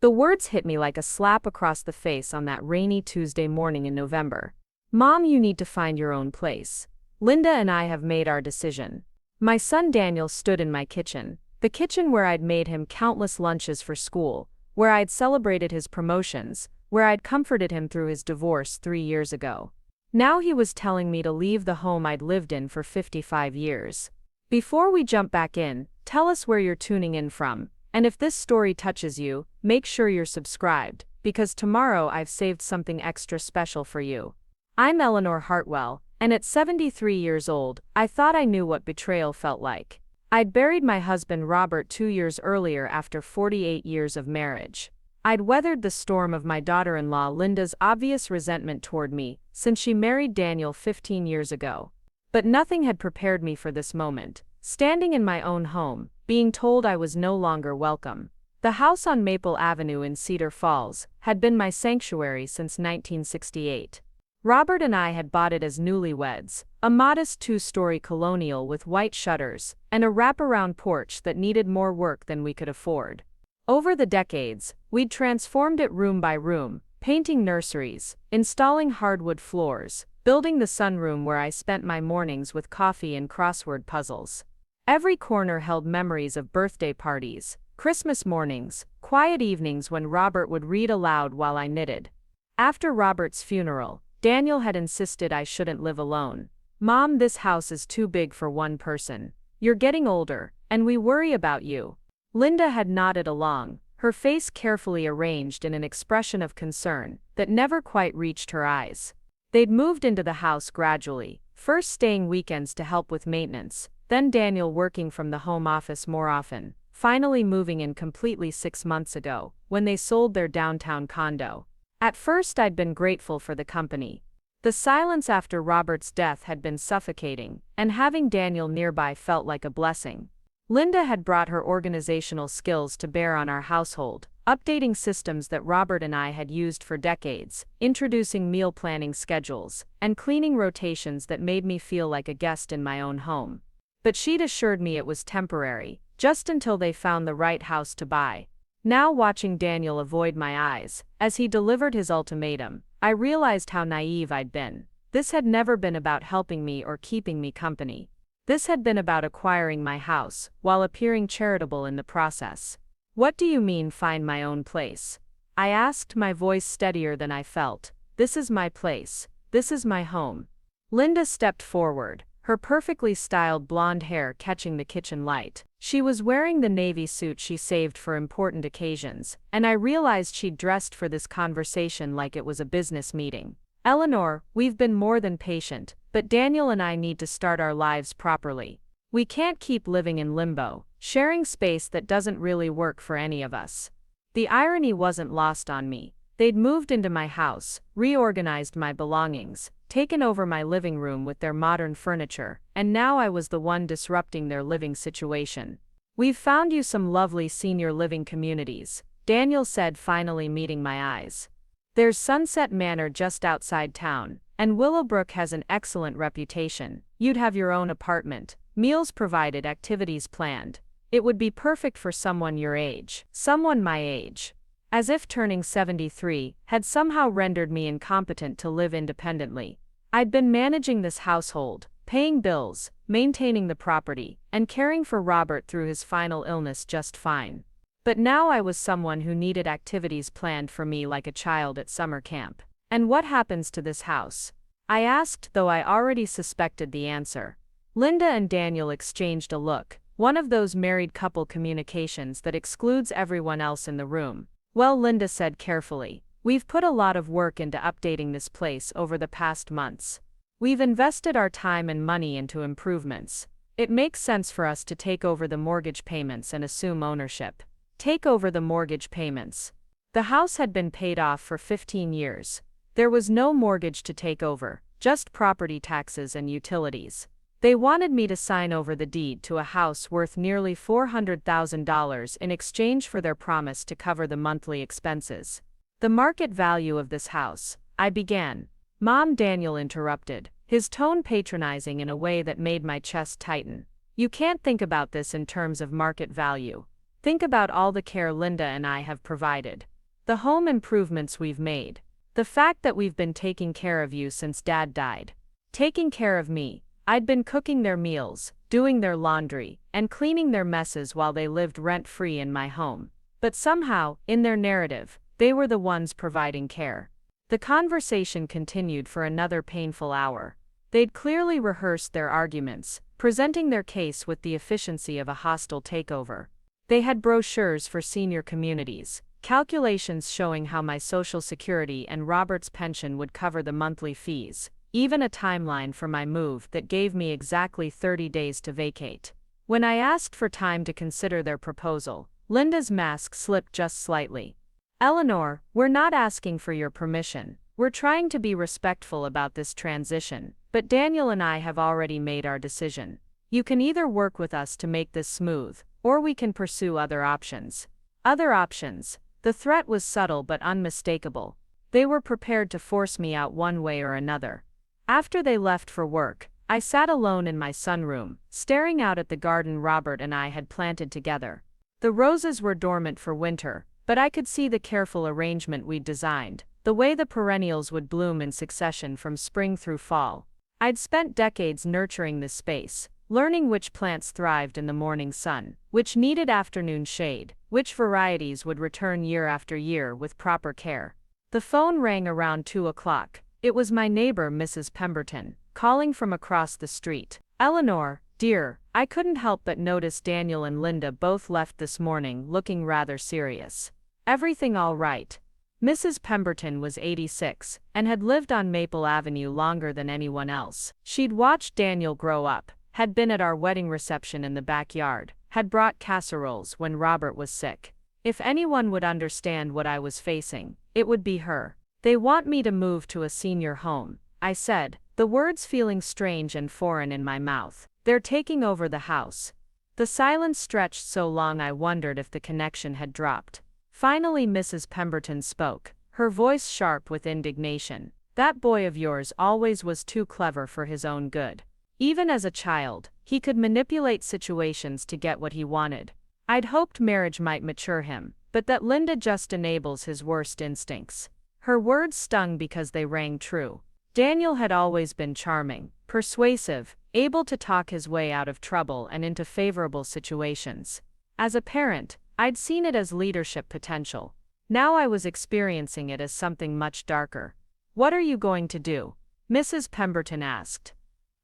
The words hit me like a slap across the face on that rainy Tuesday morning in November. Mom, you need to find your own place. Linda and I have made our decision. My son Daniel stood in my kitchen, the kitchen where I'd made him countless lunches for school, where I'd celebrated his promotions, where I'd comforted him through his divorce 3 years ago. Now he was telling me to leave the home I'd lived in for 55 years. Before we jump back in, tell us where you're tuning in from, and if this story touches you, make sure you're subscribed, because tomorrow I've saved something extra special for you. I'm Eleanor Hartwell, and at 73 years old, I thought I knew what betrayal felt like. I'd buried my husband Robert 2 years earlier after 48 years of marriage. I'd weathered the storm of my daughter-in-law Linda's obvious resentment toward me since she married Daniel 15 years ago. But nothing had prepared me for this moment, standing in my own home, being told I was no longer welcome. The house on Maple Avenue in Cedar Falls had been my sanctuary since 1968. Robert and I had bought it as newlyweds, a modest 2-story colonial with white shutters and a wraparound porch that needed more work than we could afford. Over the decades, we'd transformed it room by room, painting nurseries, installing hardwood floors, building the sunroom where I spent my mornings with coffee and crossword puzzles. Every corner held memories of birthday parties, Christmas mornings, quiet evenings when Robert would read aloud while I knitted. After Robert's funeral, Daniel had insisted I shouldn't live alone. Mom, this house is too big for one person. You're getting older, and we worry about you. Linda had nodded along, her face carefully arranged in an expression of concern that never quite reached her eyes. They'd moved into the house gradually, first staying weekends to help with maintenance, then Daniel working from the home office more often, finally moving in completely 6 months ago, when they sold their downtown condo. At first I'd been grateful for the company. The silence after Robert's death had been suffocating, and having Daniel nearby felt like a blessing. Linda had brought her organizational skills to bear on our household, updating systems that Robert and I had used for decades, introducing meal planning schedules, and cleaning rotations that made me feel like a guest in my own home. But she'd assured me it was temporary, just until they found the right house to buy. Now, watching Daniel avoid my eyes, as he delivered his ultimatum, I realized how naive I'd been. This had never been about helping me or keeping me company. This had been about acquiring my house, while appearing charitable in the process. What do you mean, find my own place? I asked, my voice steadier than I felt. This is my place. This is my home. Linda stepped forward, her perfectly styled blonde hair catching the kitchen light. She was wearing the navy suit she saved for important occasions, and I realized she'd dressed for this conversation like it was a business meeting. Eleanor, we've been more than patient, but Daniel and I need to start our lives properly. We can't keep living in limbo, sharing space that doesn't really work for any of us. The irony wasn't lost on me. They'd moved into my house, reorganized my belongings, taken over my living room with their modern furniture, and now I was the one disrupting their living situation. We've found you some lovely senior living communities, Daniel said, finally meeting my eyes. There's Sunset Manor just outside town, and Willowbrook has an excellent reputation. You'd have your own apartment, meals provided, activities planned. It would be perfect for someone your age, someone my age. As if turning 73 had somehow rendered me incompetent to live independently. I'd been managing this household, paying bills, maintaining the property, and caring for Robert through his final illness just fine. But now I was someone who needed activities planned for me like a child at summer camp. And what happens to this house? I asked, though I already suspected the answer. Linda and Daniel exchanged a look, one of those married couple communications that excludes everyone else in the room. Well, Linda said carefully, we've put a lot of work into updating this place over the past months. We've invested our time and money into improvements. It makes sense for us to take over the mortgage payments and assume ownership. Take over the mortgage payments. The house had been paid off for 15 years. There was no mortgage to take over, just property taxes and utilities. They wanted me to sign over the deed to a house worth nearly $400,000 in exchange for their promise to cover the monthly expenses. The market value of this house, I began. Mom, Daniel interrupted, his tone patronizing in a way that made my chest tighten. You can't think about this in terms of market value. Think about all the care Linda and I have provided. The home improvements we've made. The fact that we've been taking care of you since Dad died. Taking care of me. I'd been cooking their meals, doing their laundry, and cleaning their messes while they lived rent-free in my home. But somehow, in their narrative, they were the ones providing care. The conversation continued for another painful hour. They'd clearly rehearsed their arguments, presenting their case with the efficiency of a hostile takeover. They had brochures for senior communities, calculations showing how my Social Security and Robert's pension would cover the monthly fees, even a timeline for my move that gave me exactly 30 days to vacate. When I asked for time to consider their proposal, Linda's mask slipped just slightly. "Eleanor, we're not asking for your permission. We're trying to be respectful about this transition, but Daniel and I have already made our decision. You can either work with us to make this smooth, or we can pursue other options." Other options. The threat was subtle but unmistakable. They were prepared to force me out one way or another. After they left for work, I sat alone in my sunroom, staring out at the garden Robert and I had planted together. The roses were dormant for winter, but I could see the careful arrangement we'd designed, the way the perennials would bloom in succession from spring through fall. I'd spent decades nurturing this space, learning which plants thrived in the morning sun, which needed afternoon shade, which varieties would return year after year with proper care. The phone rang around 2 o'clock. It was my neighbor, Mrs. Pemberton, calling from across the street. "Eleanor, dear, I couldn't help but notice Daniel and Linda both left this morning looking rather serious. Everything all right?" Mrs. Pemberton was 86, and had lived on Maple Avenue longer than anyone else. She'd watched Daniel grow up, had been at our wedding reception in the backyard, had brought casseroles when Robert was sick. If anyone would understand what I was facing, it would be her. "They want me to move to a senior home," I said, the words feeling strange and foreign in my mouth. "They're taking over the house." The silence stretched so long I wondered if the connection had dropped. Finally Mrs. Pemberton spoke, her voice sharp with indignation. "That boy of yours always was too clever for his own good. Even as a child, he could manipulate situations to get what he wanted. I'd hoped marriage might mature him, but that Linda just enables his worst instincts." Her words stung because they rang true. Daniel had always been charming, persuasive, able to talk his way out of trouble and into favorable situations. As a parent, I'd seen it as leadership potential. Now I was experiencing it as something much darker. "What are you going to do?" Mrs. Pemberton asked.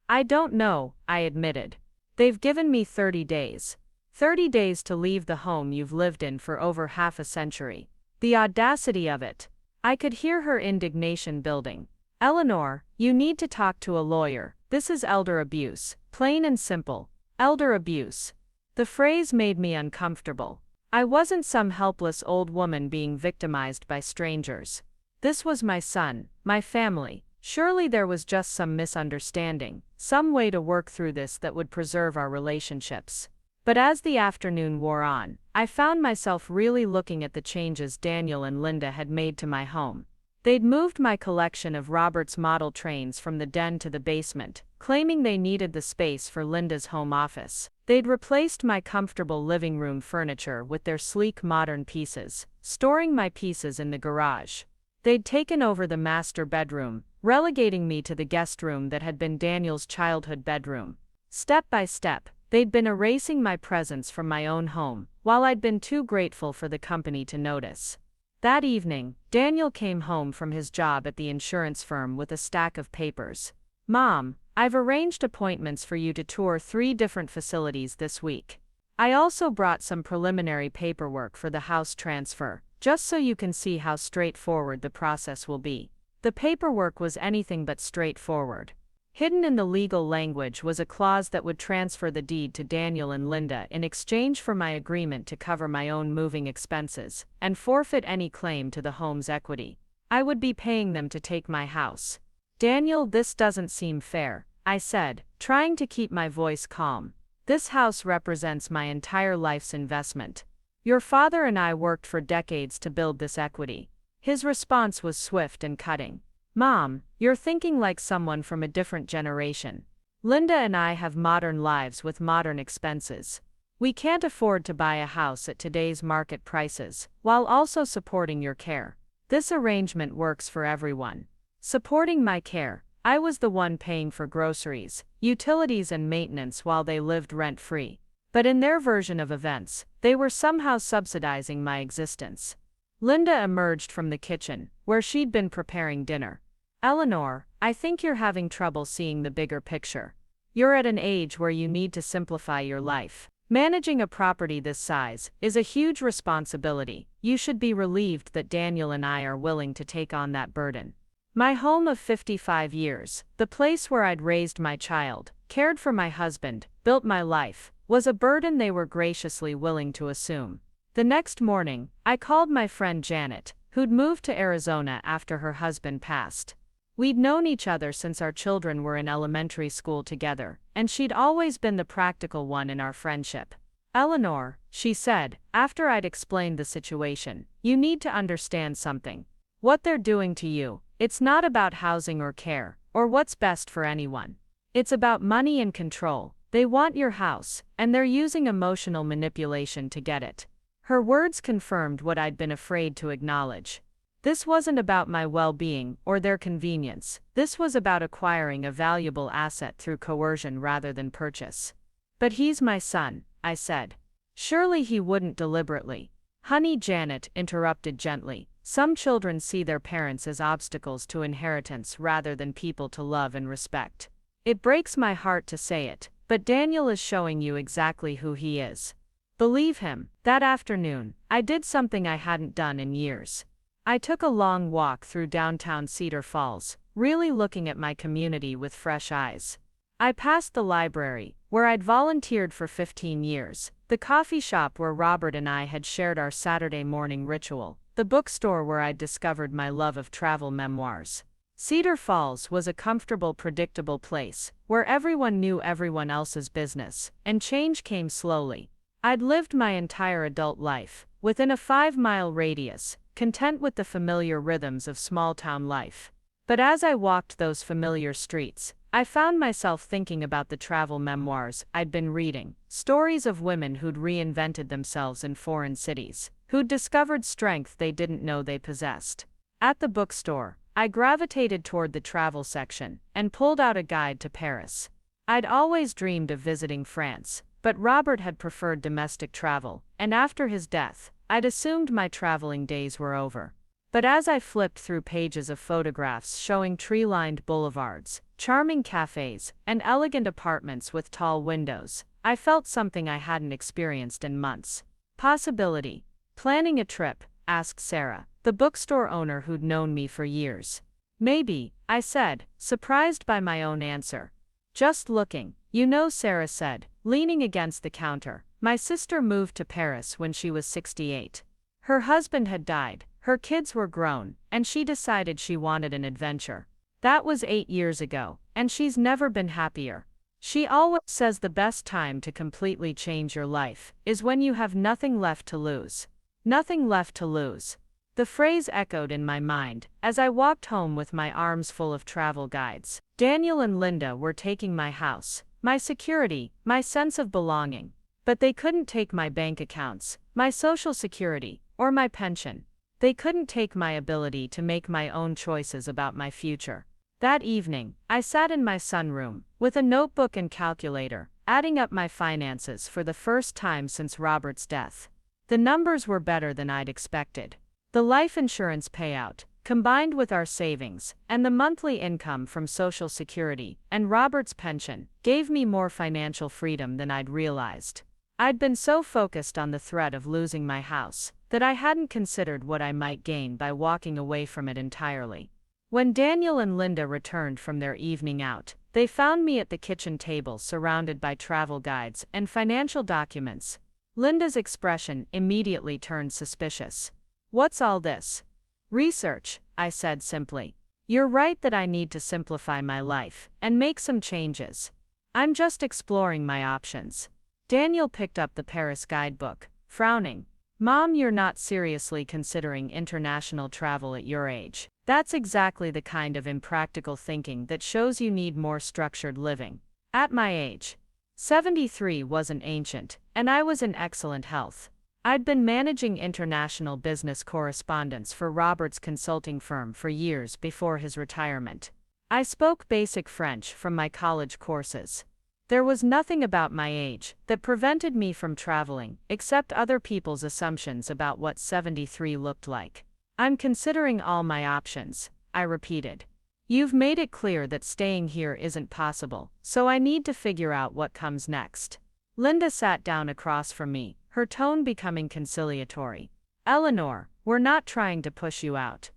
"I don't know," I admitted. "They've given me 30 days. 30 days to leave the home you've lived in for over half a century. The audacity of it." I could hear her indignation building. "Eleanor, you need to talk to a lawyer. This is elder abuse, plain and simple. Elder abuse." The phrase made me uncomfortable. I wasn't some helpless old woman being victimized by strangers. This was my son, my family. Surely there was just some misunderstanding, some way to work through this that would preserve our relationships. But as the afternoon wore on, I found myself really looking at the changes Daniel and Linda had made to my home. They'd moved my collection of Robert's model trains from the den to the basement, claiming they needed the space for Linda's home office. They'd replaced my comfortable living room furniture with their sleek modern pieces, storing my pieces in the garage. They'd taken over the master bedroom, relegating me to the guest room that had been Daniel's childhood bedroom. Step by step, they'd been erasing my presence from my own home, while I'd been too grateful for the company to notice. That evening, Daniel came home from his job at the insurance firm with a stack of papers. "Mom, I've arranged appointments for you to tour 3 different facilities this week. I also brought some preliminary paperwork for the house transfer, just so you can see how straightforward the process will be." The paperwork was anything but straightforward. Hidden in the legal language was a clause that would transfer the deed to Daniel and Linda in exchange for my agreement to cover my own moving expenses, and forfeit any claim to the home's equity. I would be paying them to take my house. "Daniel, this doesn't seem fair," I said, trying to keep my voice calm. "This house represents my entire life's investment. Your father and I worked for decades to build this equity." His response was swift and cutting. "Mom, you're thinking like someone from a different generation. Linda and I have modern lives with modern expenses. We can't afford to buy a house at today's market prices, while also supporting your care. This arrangement works for everyone. Supporting my care, I was the one paying for groceries, utilities and maintenance while they lived rent-free. But in their version of events, they were somehow subsidizing my existence. Linda emerged from the kitchen, where she'd been preparing dinner. Eleanor, I think you're having trouble seeing the bigger picture. You're at an age where you need to simplify your life. Managing a property this size is a huge responsibility. You should be relieved that Daniel and I are willing to take on that burden. My home of 55 years, the place where I'd raised my child, cared for my husband, built my life, was a burden they were graciously willing to assume. The next morning, I called my friend Janet, who'd moved to Arizona after her husband passed. We'd known each other since our children were in elementary school together, and she'd always been the practical one in our friendship. Eleanor, she said, after I'd explained the situation, you need to understand something. What they're doing to you, it's not about housing or care, or what's best for anyone. It's about money and control. They want your house, and they're using emotional manipulation to get it. Her words confirmed what I'd been afraid to acknowledge. This wasn't about my well-being or their convenience. This was about acquiring a valuable asset through coercion rather than purchase. But he's my son, I said. Surely he wouldn't deliberately. Honey, Janet interrupted gently. Some children see their parents as obstacles to inheritance rather than people to love and respect. It breaks my heart to say it, but Daniel is showing you exactly who he is. Believe him. That afternoon, I did something I hadn't done in years. I took a long walk through downtown Cedar Falls, really looking at my community with fresh eyes. I passed the library, where I'd volunteered for 15 years, the coffee shop where Robert and I had shared our Saturday morning ritual, the bookstore where I'd discovered my love of travel memoirs. Cedar Falls was a comfortable, predictable place, where everyone knew everyone else's business, and change came slowly. I'd lived my entire adult life, within a 5-mile radius, content with the familiar rhythms of small-town life. But as I walked those familiar streets, I found myself thinking about the travel memoirs I'd been reading, stories of women who'd reinvented themselves in foreign cities, who'd discovered strength they didn't know they possessed. At the bookstore, I gravitated toward the travel section and pulled out a guide to Paris. I'd always dreamed of visiting France, but Robert had preferred domestic travel, and after his death, I'd assumed my traveling days were over. But as I flipped through pages of photographs showing tree-lined boulevards, charming cafes, and elegant apartments with tall windows, I felt something I hadn't experienced in months. Possibility. Planning a trip? Asked Sarah, the bookstore owner who'd known me for years. Maybe, I said, surprised by my own answer. Just looking, you know, Sarah said, leaning against the counter. My sister moved to Paris when she was 68. Her husband had died, her kids were grown, and she decided she wanted an adventure. That was 8 years ago, and she's never been happier. She always says the best time to completely change your life is when you have nothing left to lose. Nothing left to lose. The phrase echoed in my mind as I walked home with my arms full of travel guides. Daniel and Linda were taking my house, my security, my sense of belonging. But they couldn't take my bank accounts, my social security, or my pension. They couldn't take my ability to make my own choices about my future. That evening, I sat in my sunroom, with a notebook and calculator, adding up my finances for the first time since Robert's death. The numbers were better than I'd expected. The life insurance payout, combined with our savings, and the monthly income from Social Security and Robert's pension, gave me more financial freedom than I'd realized. I'd been so focused on the threat of losing my house that I hadn't considered what I might gain by walking away from it entirely. When Daniel and Linda returned from their evening out, they found me at the kitchen table surrounded by travel guides and financial documents. Linda's expression immediately turned suspicious. "What's all this?" "Research," I said simply. "You're right that I need to simplify my life and make some changes. I'm just exploring my options." Daniel picked up the Paris guidebook, frowning. "Mom, you're not seriously considering international travel at your age. That's exactly the kind of impractical thinking that shows you need more structured living." "At my age?" 73 wasn't ancient, and I was in excellent health. I'd been managing international business correspondence for Robert's consulting firm for years before his retirement. I spoke basic French from my college courses. There was nothing about my age that prevented me from traveling, except other people's assumptions about what 73 looked like. I'm considering all my options, I repeated. You've made it clear that staying here isn't possible, so I need to figure out what comes next. Linda sat down across from me, her tone becoming conciliatory. Eleanor, we're not trying to push you out.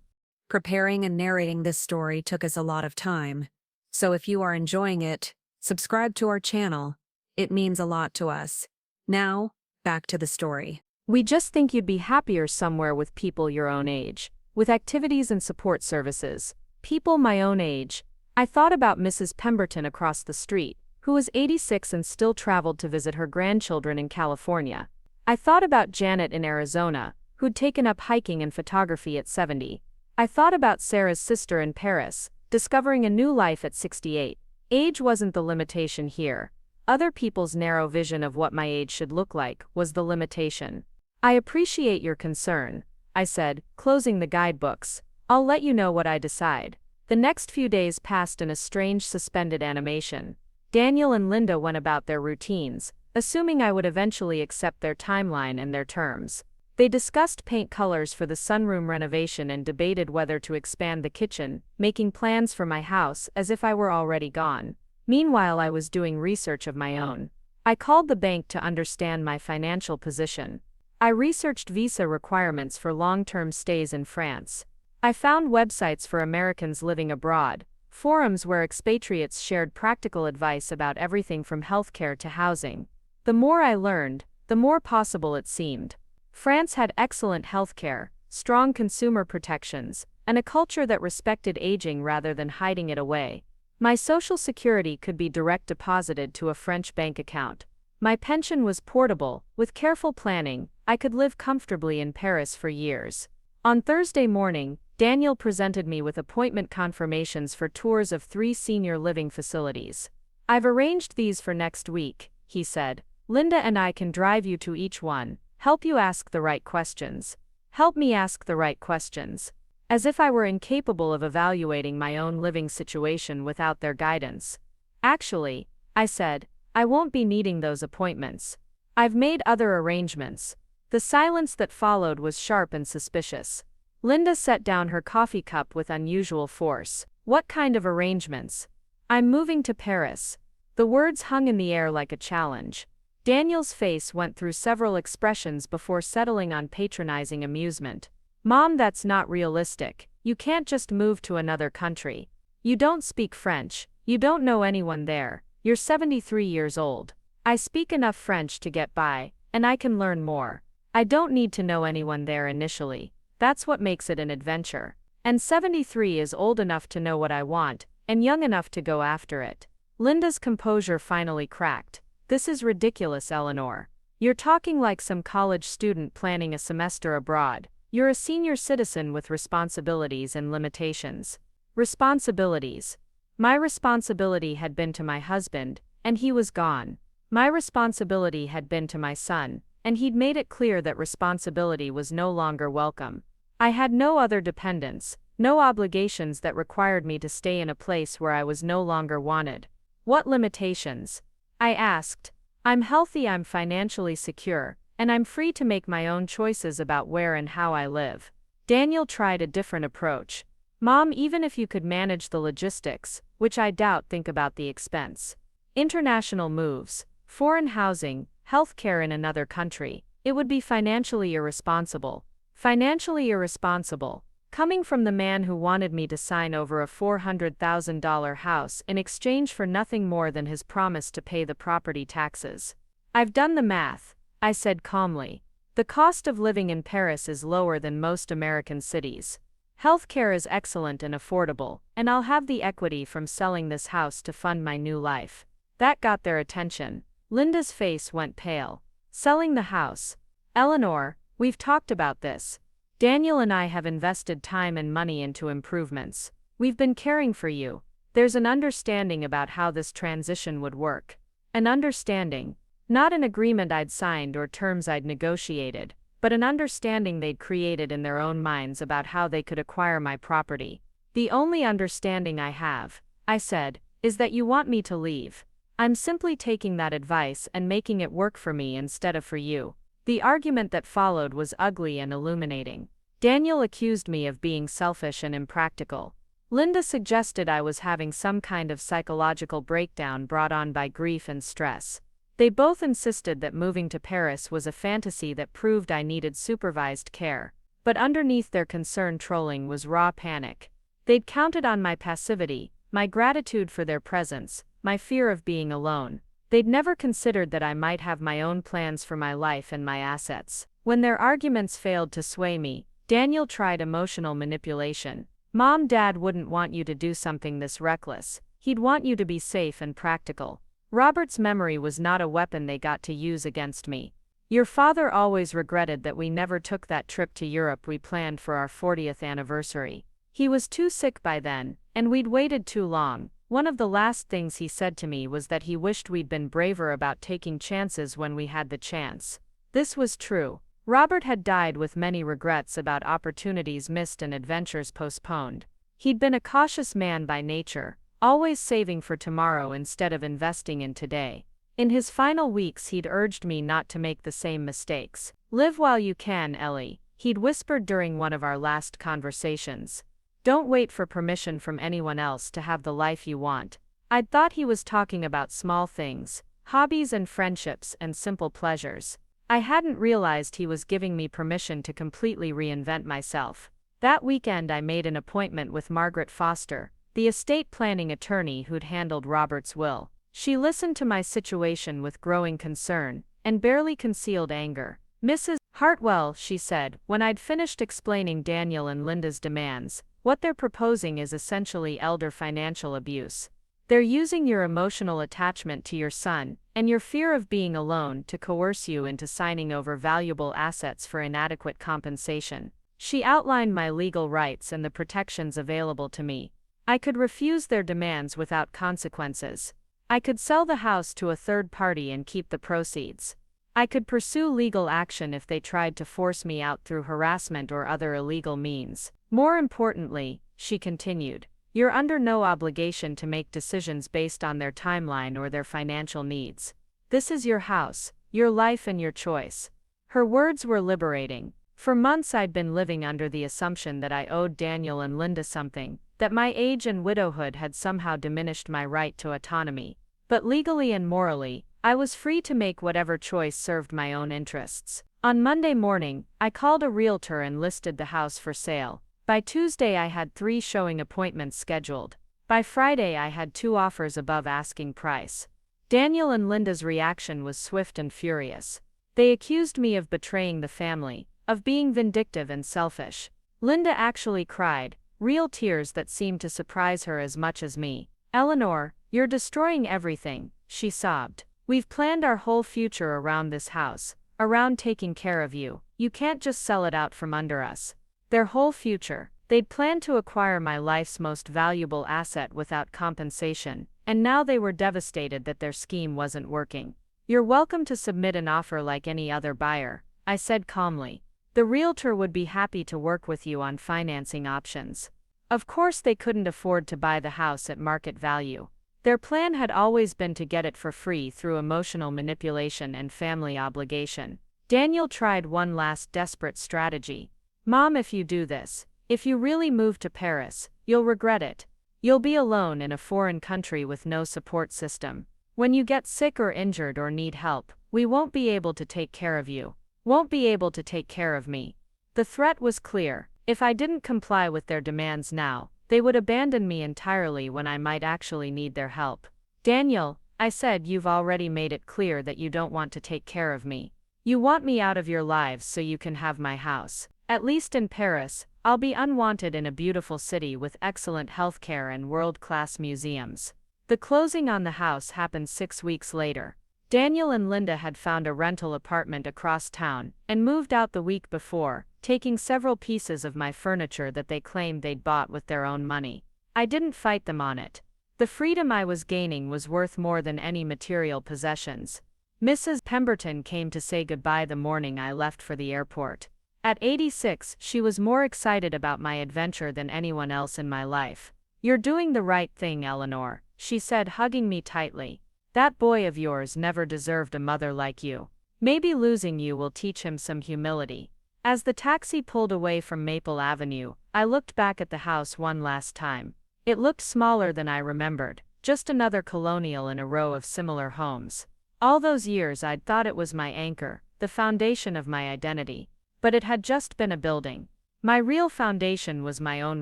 Preparing and narrating this story took us a lot of time. So if you are enjoying it, subscribe to our channel. It means a lot to us. Now, back to the story. We just think you'd be happier somewhere with people your own age, with activities and support services. People my own age. I thought about Mrs. Pemberton across the street, who was 86 and still traveled to visit her grandchildren in California. I thought about Janet in Arizona, who'd taken up hiking and photography at 70. I thought about Sarah's sister in Paris, discovering a new life at 68. Age wasn't the limitation here. Other people's narrow vision of what my age should look like was the limitation. I appreciate your concern, I said, closing the guidebooks. I'll let you know what I decide. The next few days passed in a strange suspended animation. Daniel and Linda went about their routines, assuming I would eventually accept their timeline and their terms. They discussed paint colors for the sunroom renovation and debated whether to expand the kitchen, making plans for my house as if I were already gone. Meanwhile, I was doing research of my own. I called the bank to understand my financial position. I researched visa requirements for long-term stays in France. I found websites for Americans living abroad, forums where expatriates shared practical advice about everything from healthcare to housing. The more I learned, the more possible it seemed. France had excellent healthcare, strong consumer protections, and a culture that respected aging rather than hiding it away. My Social Security could be direct deposited to a French bank account. My pension was portable. With careful planning, I could live comfortably in Paris for years. On Thursday morning, Daniel presented me with appointment confirmations for tours of 3 senior living facilities. I've arranged these for next week, he said. Linda and I can drive you to each one, help you ask the right questions. Help me ask the right questions. As if I were incapable of evaluating my own living situation without their guidance. Actually, I said, I won't be needing those appointments. I've made other arrangements. The silence that followed was sharp and suspicious. Linda set down her coffee cup with unusual force. What kind of arrangements? I'm moving to Paris. The words hung in the air like a challenge. Daniel's face went through several expressions before settling on patronizing amusement. Mom, that's not realistic. You can't just move to another country. You don't speak French. You don't know anyone there. You're 73 years old. I speak enough French to get by, and I can learn more. I don't need to know anyone there initially. That's what makes it an adventure. And 73 is old enough to know what I want, and young enough to go after it. Linda's composure finally cracked. This is ridiculous, Eleanor. You're talking like some college student planning a semester abroad. You're a senior citizen with responsibilities and limitations. Responsibilities. My responsibility had been to my husband, and he was gone. My responsibility had been to my son, and he'd made it clear that responsibility was no longer welcome. I had no other dependents, no obligations that required me to stay in a place where I was no longer wanted. What limitations? I asked. I'm healthy, I'm financially secure, and I'm free to make my own choices about where and how I live. Daniel tried a different approach. Mom, even if you could manage the logistics, which I doubt, think about the expense. International moves, foreign housing, healthcare in another country. It would be financially irresponsible. Financially irresponsible. Coming from the man who wanted me to sign over a $400,000 house in exchange for nothing more than his promise to pay the property taxes. I've done the math, I said calmly. The cost of living in Paris is lower than most American cities. Healthcare is excellent and affordable, and I'll have the equity from selling this house to fund my new life. That got their attention. Linda's face went pale. Selling the house. Eleanor, we've talked about this. Daniel and I have invested time and money into improvements. We've been caring for you. There's an understanding about how this transition would work. An understanding. Not an agreement I'd signed or terms I'd negotiated, but an understanding they'd created in their own minds about how they could acquire my property. The only understanding I have, I said, is that you want me to leave. I'm simply taking that advice and making it work for me instead of for you. The argument that followed was ugly and illuminating. Daniel accused me of being selfish and impractical. Linda suggested I was having some kind of psychological breakdown brought on by grief and stress. They both insisted that moving to Paris was a fantasy that proved I needed supervised care. But underneath their concern trolling was raw panic. They'd counted on my passivity, my gratitude for their presence, my fear of being alone. They'd never considered that I might have my own plans for my life and my assets. When their arguments failed to sway me, Daniel tried emotional manipulation. Mom, Dad wouldn't want you to do something this reckless. He'd want you to be safe and practical. Robert's memory was not a weapon they got to use against me. Your father always regretted that we never took that trip to Europe we planned for our 40th anniversary. He was too sick by then, and we'd waited too long. One of the last things he said to me was that he wished we'd been braver about taking chances when we had the chance. This was true. Robert had died with many regrets about opportunities missed and adventures postponed. He'd been a cautious man by nature, always saving for tomorrow instead of investing in today. In his final weeks he'd urged me not to make the same mistakes. Live while you can, Ellie, he'd whispered during one of our last conversations. Don't wait for permission from anyone else to have the life you want. I'd thought he was talking about small things, hobbies and friendships and simple pleasures. I hadn't realized he was giving me permission to completely reinvent myself. That weekend I made an appointment with Margaret Foster, the estate planning attorney who'd handled Robert's will. She listened to my situation with growing concern, and barely concealed anger. Mrs. Hartwell, she said, when I'd finished explaining Daniel and Linda's demands, what they're proposing is essentially elder financial abuse. They're using your emotional attachment to your son, and your fear of being alone to coerce you into signing over valuable assets for inadequate compensation. She outlined my legal rights and the protections available to me. I could refuse their demands without consequences. I could sell the house to a third party and keep the proceeds. I could pursue legal action if they tried to force me out through harassment or other illegal means. More importantly, she continued, you're under no obligation to make decisions based on their timeline or their financial needs. This is your house, your life and your choice. Her words were liberating. For months I'd been living under the assumption that I owed Daniel and Linda something, that my age and widowhood had somehow diminished my right to autonomy. But legally and morally, I was free to make whatever choice served my own interests. On Monday morning, I called a realtor and listed the house for sale. By Tuesday I had 3 showing appointments scheduled. By Friday I had 2 offers above asking price. Daniel and Linda's reaction was swift and furious. They accused me of betraying the family, of being vindictive and selfish. Linda actually cried, real tears that seemed to surprise her as much as me. Eleanor, you're destroying everything, she sobbed. We've planned our whole future around this house, around taking care of you. You can't just sell it out from under us. Their whole future. They'd planned to acquire my life's most valuable asset without compensation, and now they were devastated that their scheme wasn't working. You're welcome to submit an offer like any other buyer, I said calmly. The realtor would be happy to work with you on financing options. Of course they couldn't afford to buy the house at market value. Their plan had always been to get it for free through emotional manipulation and family obligation. Daniel tried one last desperate strategy. Mom, if you do this, if you really move to Paris, you'll regret it. You'll be alone in a foreign country with no support system. When you get sick or injured or need help, we won't be able to take care of you. Won't be able to take care of me. The threat was clear. If I didn't comply with their demands now, they would abandon me entirely when I might actually need their help. Daniel, I said, you've already made it clear that you don't want to take care of me. You want me out of your lives so you can have my house. At least in Paris, I'll be unwanted in a beautiful city with excellent healthcare and world-class museums. The closing on the house happened 6 weeks later. Daniel and Linda had found a rental apartment across town and moved out the week before, taking several pieces of my furniture that they claimed they'd bought with their own money. I didn't fight them on it. The freedom I was gaining was worth more than any material possessions. Mrs. Pemberton came to say goodbye the morning I left for the airport. At 86, she was more excited about my adventure than anyone else in my life. "You're doing the right thing, Eleanor," she said, hugging me tightly. "That boy of yours never deserved a mother like you. Maybe losing you will teach him some humility." As the taxi pulled away from Maple Avenue, I looked back at the house one last time. It looked smaller than I remembered, just another colonial in a row of similar homes. All those years I'd thought it was my anchor, the foundation of my identity. But it had just been a building. My real foundation was my own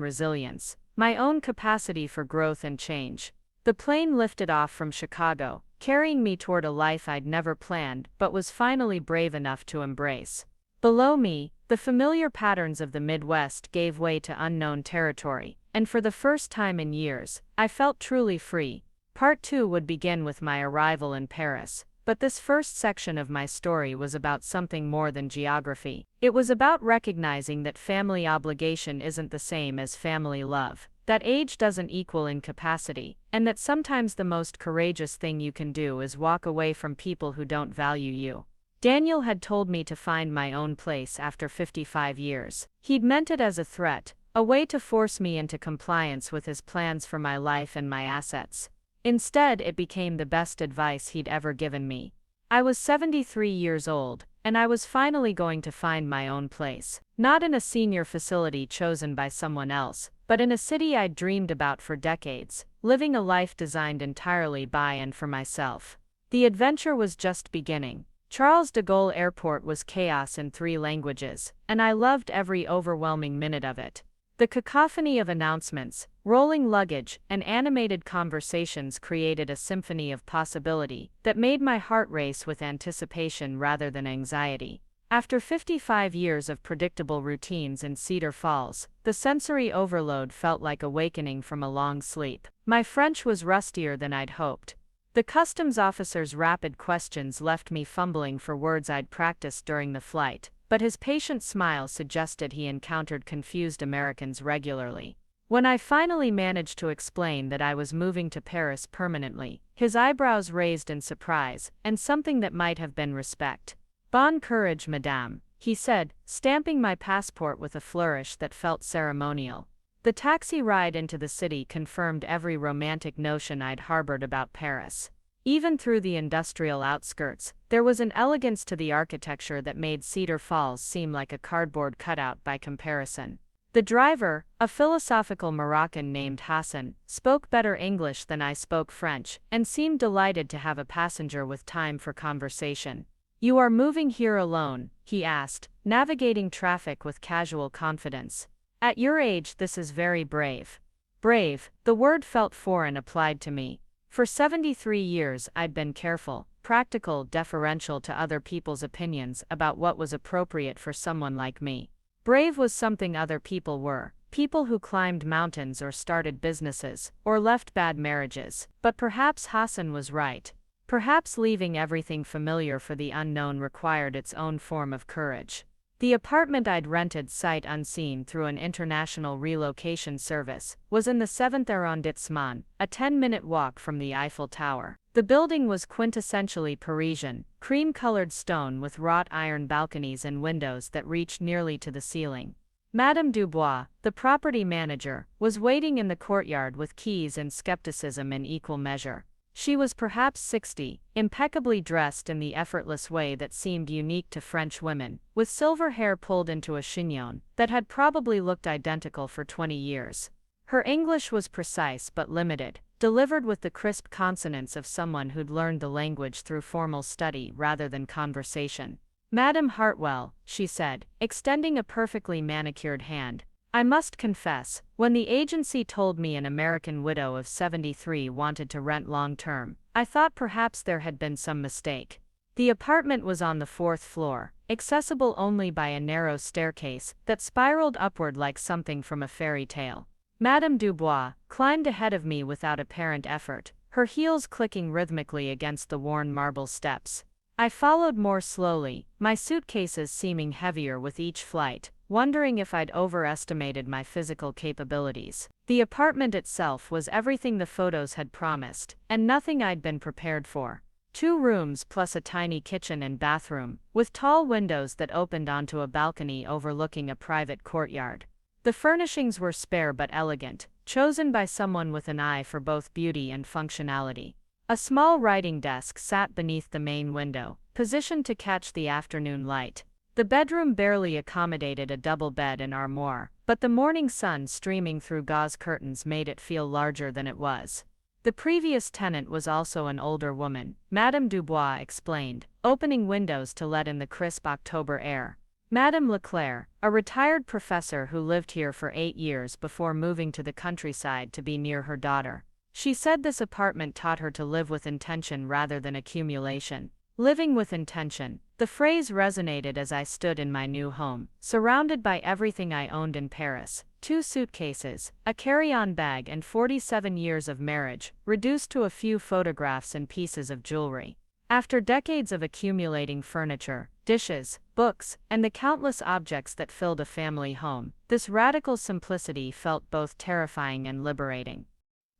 resilience, my own capacity for growth and change. The plane lifted off from Chicago, carrying me toward a life I'd never planned but was finally brave enough to embrace. Below me, the familiar patterns of the Midwest gave way to unknown territory, and for the first time in years, I felt truly free. Part 2 would begin with my arrival in Paris. But this first section of my story was about something more than geography. It was about recognizing that family obligation isn't the same as family love, that age doesn't equal incapacity, and that sometimes the most courageous thing you can do is walk away from people who don't value you. Daniel had told me to find my own place after 55 years. He'd meant it as a threat, a way to force me into compliance with his plans for my life and my assets. Instead, it became the best advice he'd ever given me. I was 73 years old, and I was finally going to find my own place. Not in a senior facility chosen by someone else, but in a city I'd dreamed about for decades, living a life designed entirely by and for myself. The adventure was just beginning. Charles de Gaulle Airport was chaos in 3 languages, and I loved every overwhelming minute of it. The cacophony of announcements, rolling luggage, and animated conversations created a symphony of possibility that made my heart race with anticipation rather than anxiety. After 55 years of predictable routines in Cedar Falls, the sensory overload felt like awakening from a long sleep. My French was rustier than I'd hoped. The customs officer's rapid questions left me fumbling for words I'd practiced during the flight, but his patient smile suggested he encountered confused Americans regularly. When I finally managed to explain that I was moving to Paris permanently, his eyebrows raised in surprise, and something that might have been respect. "Bon courage, madame," he said, stamping my passport with a flourish that felt ceremonial. The taxi ride into the city confirmed every romantic notion I'd harbored about Paris. Even through the industrial outskirts, there was an elegance to the architecture that made Cedar Falls seem like a cardboard cutout by comparison. The driver, a philosophical Moroccan named Hassan, spoke better English than I spoke French, and seemed delighted to have a passenger with time for conversation. "You are moving here alone?" he asked, navigating traffic with casual confidence. "At your age, this is very brave." Brave, the word felt foreign applied to me. For 73 years I'd been careful, practical, deferential to other people's opinions about what was appropriate for someone like me. Brave was something other people were, people who climbed mountains or started businesses, or left bad marriages. But perhaps Hassan was right. Perhaps leaving everything familiar for the unknown required its own form of courage. The apartment I'd rented sight unseen through an international relocation service was in the 7th arrondissement, a 10-minute walk from the Eiffel Tower. The building was quintessentially Parisian, cream-colored stone with wrought iron balconies and windows that reached nearly to the ceiling. Madame Dubois, the property manager, was waiting in the courtyard with keys and skepticism in equal measure. She was perhaps 60, impeccably dressed in the effortless way that seemed unique to French women, with silver hair pulled into a chignon that had probably looked identical for 20 years. Her English was precise but limited, delivered with the crisp consonants of someone who'd learned the language through formal study rather than conversation. "Madam Hartwell," she said, extending a perfectly manicured hand. "I must confess, when the agency told me an American widow of 73 wanted to rent long-term, I thought perhaps there had been some mistake. The apartment was on the 4th floor, accessible only by a narrow staircase that spiraled upward like something from a fairy tale. Madame Dubois climbed ahead of me without apparent effort, her heels clicking rhythmically against the worn marble steps. I followed more slowly, my suitcases seeming heavier with each flight. wondering if I'd overestimated my physical capabilities. The apartment itself was everything the photos had promised, and nothing I'd been prepared for. 2 rooms plus a tiny kitchen and bathroom, with tall windows that opened onto a balcony overlooking a private courtyard. The furnishings were spare but elegant, chosen by someone with an eye for both beauty and functionality. A small writing desk sat beneath the main window, positioned to catch the afternoon light. The bedroom barely accommodated a double bed and armoire, but the morning sun streaming through gauze curtains made it feel larger than it was. The previous tenant was also an older woman, Madame Dubois explained, opening windows to let in the crisp October air. Madame Leclerc, a retired professor who lived here for 8 years before moving to the countryside to be near her daughter. She said this apartment taught her to live with intention rather than accumulation. Living with intention. The phrase resonated as I stood in my new home, surrounded by everything I owned in Paris: 2 suitcases, a carry-on bag, and 47 years of marriage, reduced to a few photographs and pieces of jewelry. After decades of accumulating furniture, dishes, books, and the countless objects that filled a family home, this radical simplicity felt both terrifying and liberating.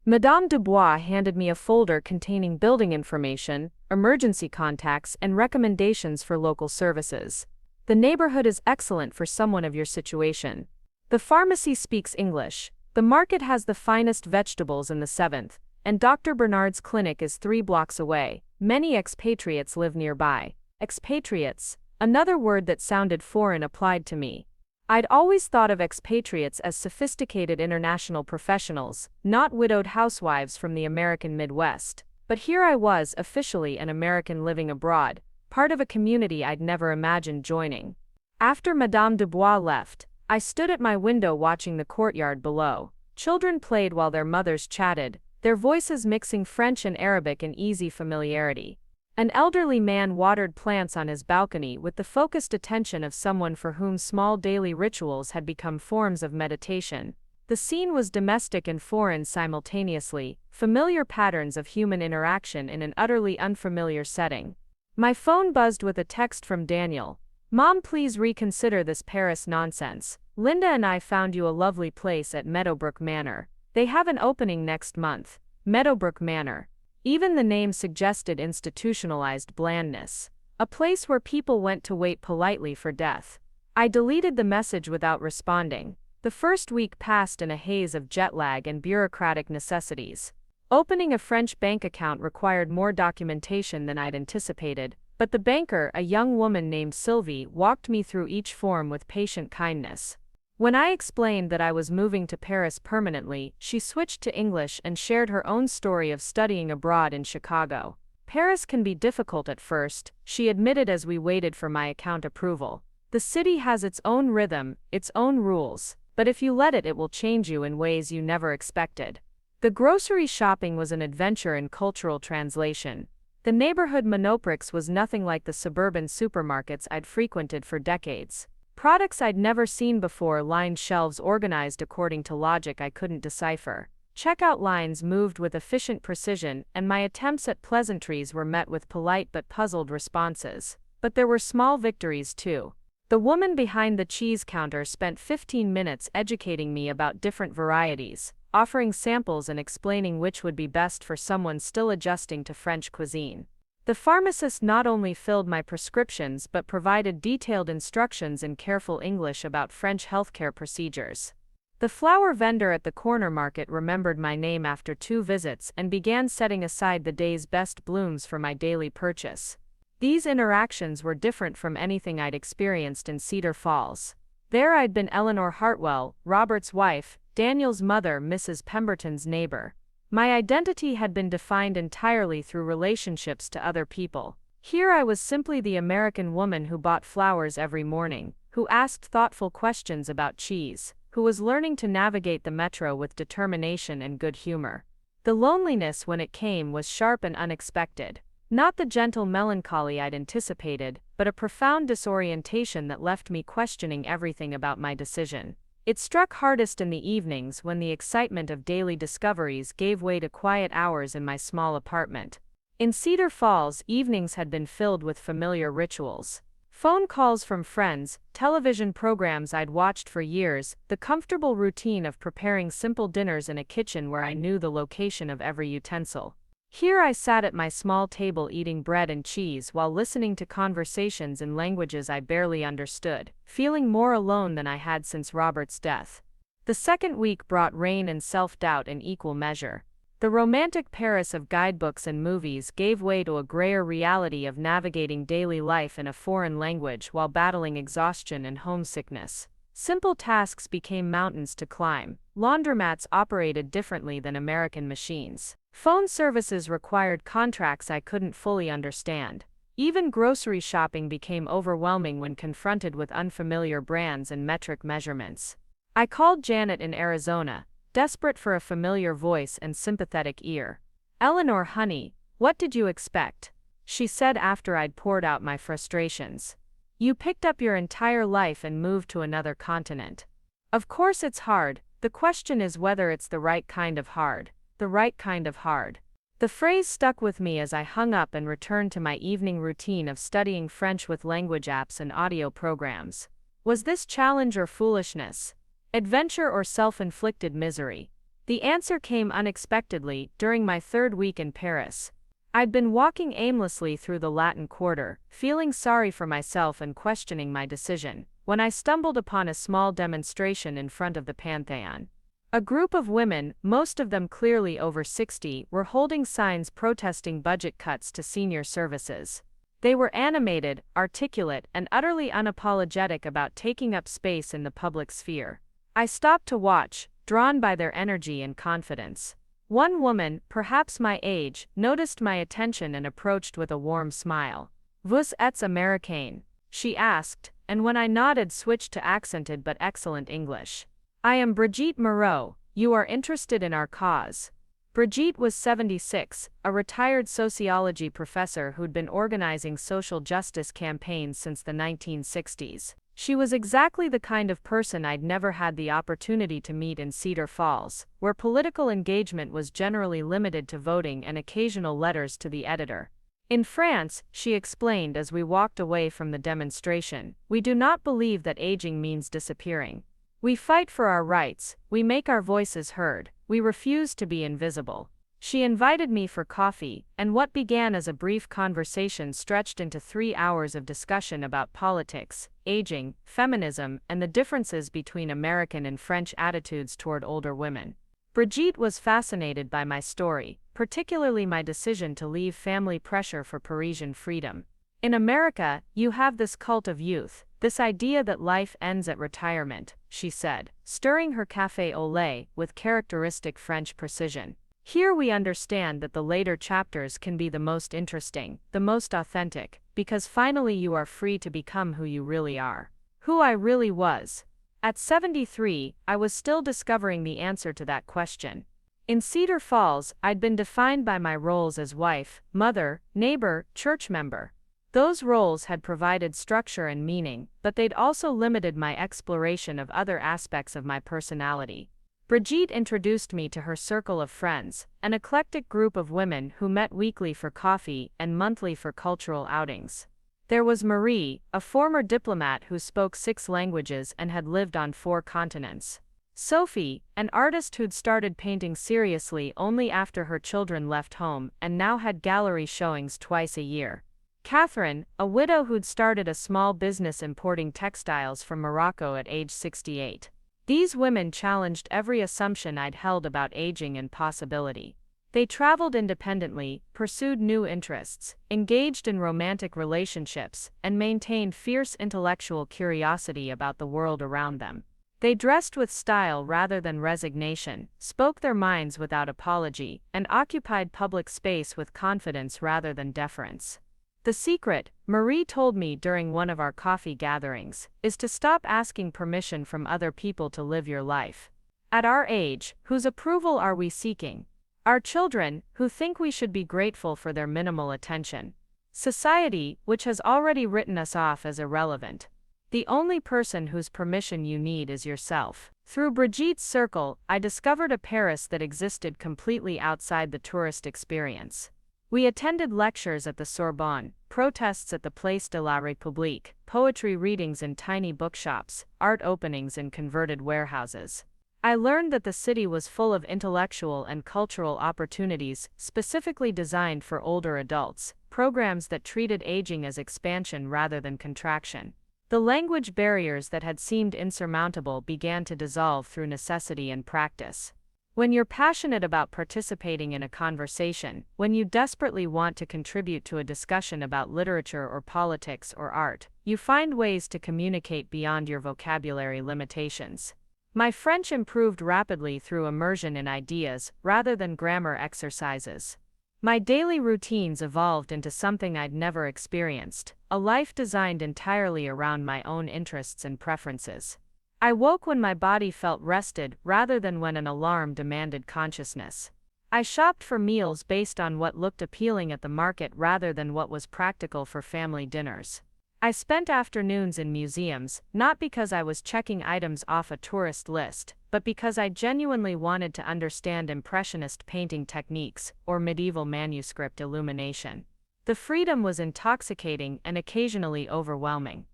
Madame Dubois handed me a folder containing building information, emergency contacts, and recommendations for local services. The neighborhood is excellent for someone of your situation. The pharmacy speaks English. The market has the finest vegetables in the 7th, and Dr. Bernard's clinic is 3 blocks away. Many expatriates live nearby. Expatriates, another word that sounded foreign applied to me. I'd always thought of expatriates as sophisticated international professionals, not widowed housewives from the American Midwest. But here I was, officially an American living abroad, part of a community I'd never imagined joining. After Madame Dubois left, I stood at my window watching the courtyard below. Children played while their mothers chatted, their voices mixing French and Arabic in easy familiarity. An elderly man watered plants on his balcony with the focused attention of someone for whom small daily rituals had become forms of meditation. The scene was domestic and foreign simultaneously, familiar patterns of human interaction in an utterly unfamiliar setting. My phone buzzed with a text from Daniel. "Mom, please reconsider this Paris nonsense. Linda and I found you a lovely place at Meadowbrook Manor. They have an opening next month." Meadowbrook Manor. Even the name suggested institutionalized blandness. A place where people went to wait politely for death. I deleted the message without responding. The first week passed in a haze of jet lag and bureaucratic necessities. Opening a French bank account required more documentation than I'd anticipated, but the banker, a young woman named Sylvie, walked me through each form with patient kindness. When I explained that I was moving to Paris permanently, she switched to English and shared her own story of studying abroad in Chicago. "Paris can be difficult at first," she admitted as we waited for my account approval. "The city has its own rhythm, its own rules, but if you let it, it will change you in ways you never expected." The grocery shopping was an adventure in cultural translation. The neighborhood Monoprix was nothing like the suburban supermarkets I'd frequented for decades. Products I'd never seen before lined shelves organized according to logic I couldn't decipher. Checkout lines moved with efficient precision, and my attempts at pleasantries were met with polite but puzzled responses. But there were small victories too. The woman behind the cheese counter spent 15 minutes educating me about different varieties, offering samples and explaining which would be best for someone still adjusting to French cuisine. The pharmacist not only filled my prescriptions but provided detailed instructions in careful English about French healthcare procedures. The flower vendor at the corner market remembered my name after 2 visits and began setting aside the day's best blooms for my daily purchase. These interactions were different from anything I'd experienced in Cedar Falls. There I'd been Eleanor Hartwell, Robert's wife, Daniel's mother, Mrs. Pemberton's neighbor. My identity had been defined entirely through relationships to other people. Here I was simply the American woman who bought flowers every morning, who asked thoughtful questions about cheese, who was learning to navigate the metro with determination and good humor. The loneliness when it came was sharp and unexpected. Not the gentle melancholy I'd anticipated, but a profound disorientation that left me questioning everything about my decision. It struck hardest in the evenings when the excitement of daily discoveries gave way to quiet hours in my small apartment. In Cedar Falls, evenings had been filled with familiar rituals. Phone calls from friends, television programs I'd watched for years, the comfortable routine of preparing simple dinners in a kitchen where I knew the location of every utensil. Here I sat at my small table eating bread and cheese while listening to conversations in languages I barely understood, feeling more alone than I had since Robert's death. The second week brought rain and self-doubt in equal measure. The romantic Paris of guidebooks and movies gave way to a grayer reality of navigating daily life in a foreign language while battling exhaustion and homesickness. Simple tasks became mountains to climb. Laundromats operated differently than American machines. Phone services required contracts I couldn't fully understand. Even grocery shopping became overwhelming when confronted with unfamiliar brands and metric measurements. I called Janet in Arizona, desperate for a familiar voice and sympathetic ear. "Eleanor, honey, what did you expect?" she said after I'd poured out my frustrations. "You picked up your entire life and moved to another continent. Of course it's hard, the question is whether it's the right kind of hard. The right kind of hard." The phrase stuck with me as I hung up and returned to my evening routine of studying French with language apps and audio programs. Was this challenge or foolishness? Adventure or self-inflicted misery? The answer came unexpectedly during my third week in Paris. I'd been walking aimlessly through the Latin Quarter, feeling sorry for myself and questioning my decision, when I stumbled upon a small demonstration in front of the Pantheon. A group of women, most of them clearly over 60, were holding signs protesting budget cuts to senior services. They were animated, articulate, and utterly unapologetic about taking up space in the public sphere. I stopped to watch, drawn by their energy and confidence. One woman, perhaps my age, noticed my attention and approached with a warm smile. "Vous êtes américain?" she asked, and when I nodded switched to accented but excellent English. "I am Brigitte Moreau. You are interested in our cause." Brigitte was 76, a retired sociology professor who'd been organizing social justice campaigns since the 1960s. She was exactly the kind of person I'd never had the opportunity to meet in Cedar Falls, where political engagement was generally limited to voting and occasional letters to the editor. "In France," she explained as we walked away from the demonstration, "we do not believe that aging means disappearing. We fight for our rights, we make our voices heard, we refuse to be invisible." She invited me for coffee, and what began as a brief conversation stretched into 3 hours of discussion about politics, aging, feminism, and the differences between American and French attitudes toward older women. Brigitte was fascinated by my story, particularly my decision to leave family pressure for Parisian freedom. "In America, you have this cult of youth, this idea that life ends at retirement," she said, stirring her café au lait with characteristic French precision. "Here we understand that the later chapters can be the most interesting, the most authentic, because finally you are free to become who you really are." Who I really was. At 73, I was still discovering the answer to that question. In Cedar Falls, I'd been defined by my roles as wife, mother, neighbor, church member. Those roles had provided structure and meaning, but they'd also limited my exploration of other aspects of my personality. Brigitte introduced me to her circle of friends, an eclectic group of women who met weekly for coffee and monthly for cultural outings. There was Marie, a former diplomat who spoke 6 languages and had lived on 4 continents. Sophie, an artist who'd started painting seriously only after her children left home and now had gallery showings twice a year. Catherine, a widow who'd started a small business importing textiles from Morocco at age 68. These women challenged every assumption I'd held about aging and possibility. They traveled independently, pursued new interests, engaged in romantic relationships, and maintained fierce intellectual curiosity about the world around them. They dressed with style rather than resignation, spoke their minds without apology, and occupied public space with confidence rather than deference. The secret, Marie told me during one of our coffee gatherings, is to stop asking permission from other people to live your life. At our age, whose approval are we seeking? Our children, who think we should be grateful for their minimal attention. Society, which has already written us off as irrelevant. The only person whose permission you need is yourself. Through Brigitte's circle, I discovered a Paris that existed completely outside the tourist experience. We attended lectures at the Sorbonne, protests at the Place de la République, poetry readings in tiny bookshops, art openings in converted warehouses. I learned that the city was full of intellectual and cultural opportunities specifically designed for older adults, programs that treated aging as expansion rather than contraction. The language barriers that had seemed insurmountable began to dissolve through necessity and practice. When you're passionate about participating in a conversation, when you desperately want to contribute to a discussion about literature or politics or art, you find ways to communicate beyond your vocabulary limitations. My French improved rapidly through immersion in ideas rather than grammar exercises. My daily routines evolved into something I'd never experienced, a life designed entirely around my own interests and preferences. I woke when my body felt rested rather than when an alarm demanded consciousness. I shopped for meals based on what looked appealing at the market rather than what was practical for family dinners. I spent afternoons in museums, not because I was checking items off a tourist list, but because I genuinely wanted to understand Impressionist painting techniques or medieval manuscript illumination. The freedom was intoxicating and occasionally overwhelming.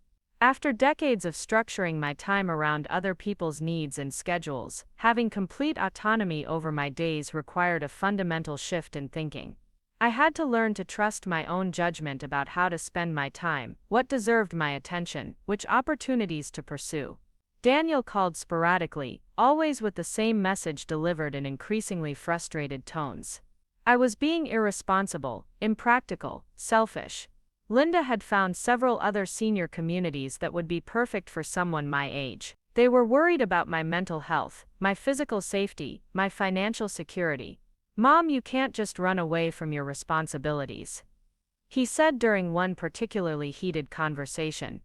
After decades of structuring my time around other people's needs and schedules, having complete autonomy over my days required a fundamental shift in thinking. I had to learn to trust my own judgment about how to spend my time, what deserved my attention, which opportunities to pursue. Daniel called sporadically, always with the same message delivered in increasingly frustrated tones. I was being irresponsible, impractical, selfish. Linda had found several other senior communities that would be perfect for someone my age. They were worried about my mental health, my physical safety, my financial security. "Mom, you can't just run away from your responsibilities," he said during one particularly heated conversation.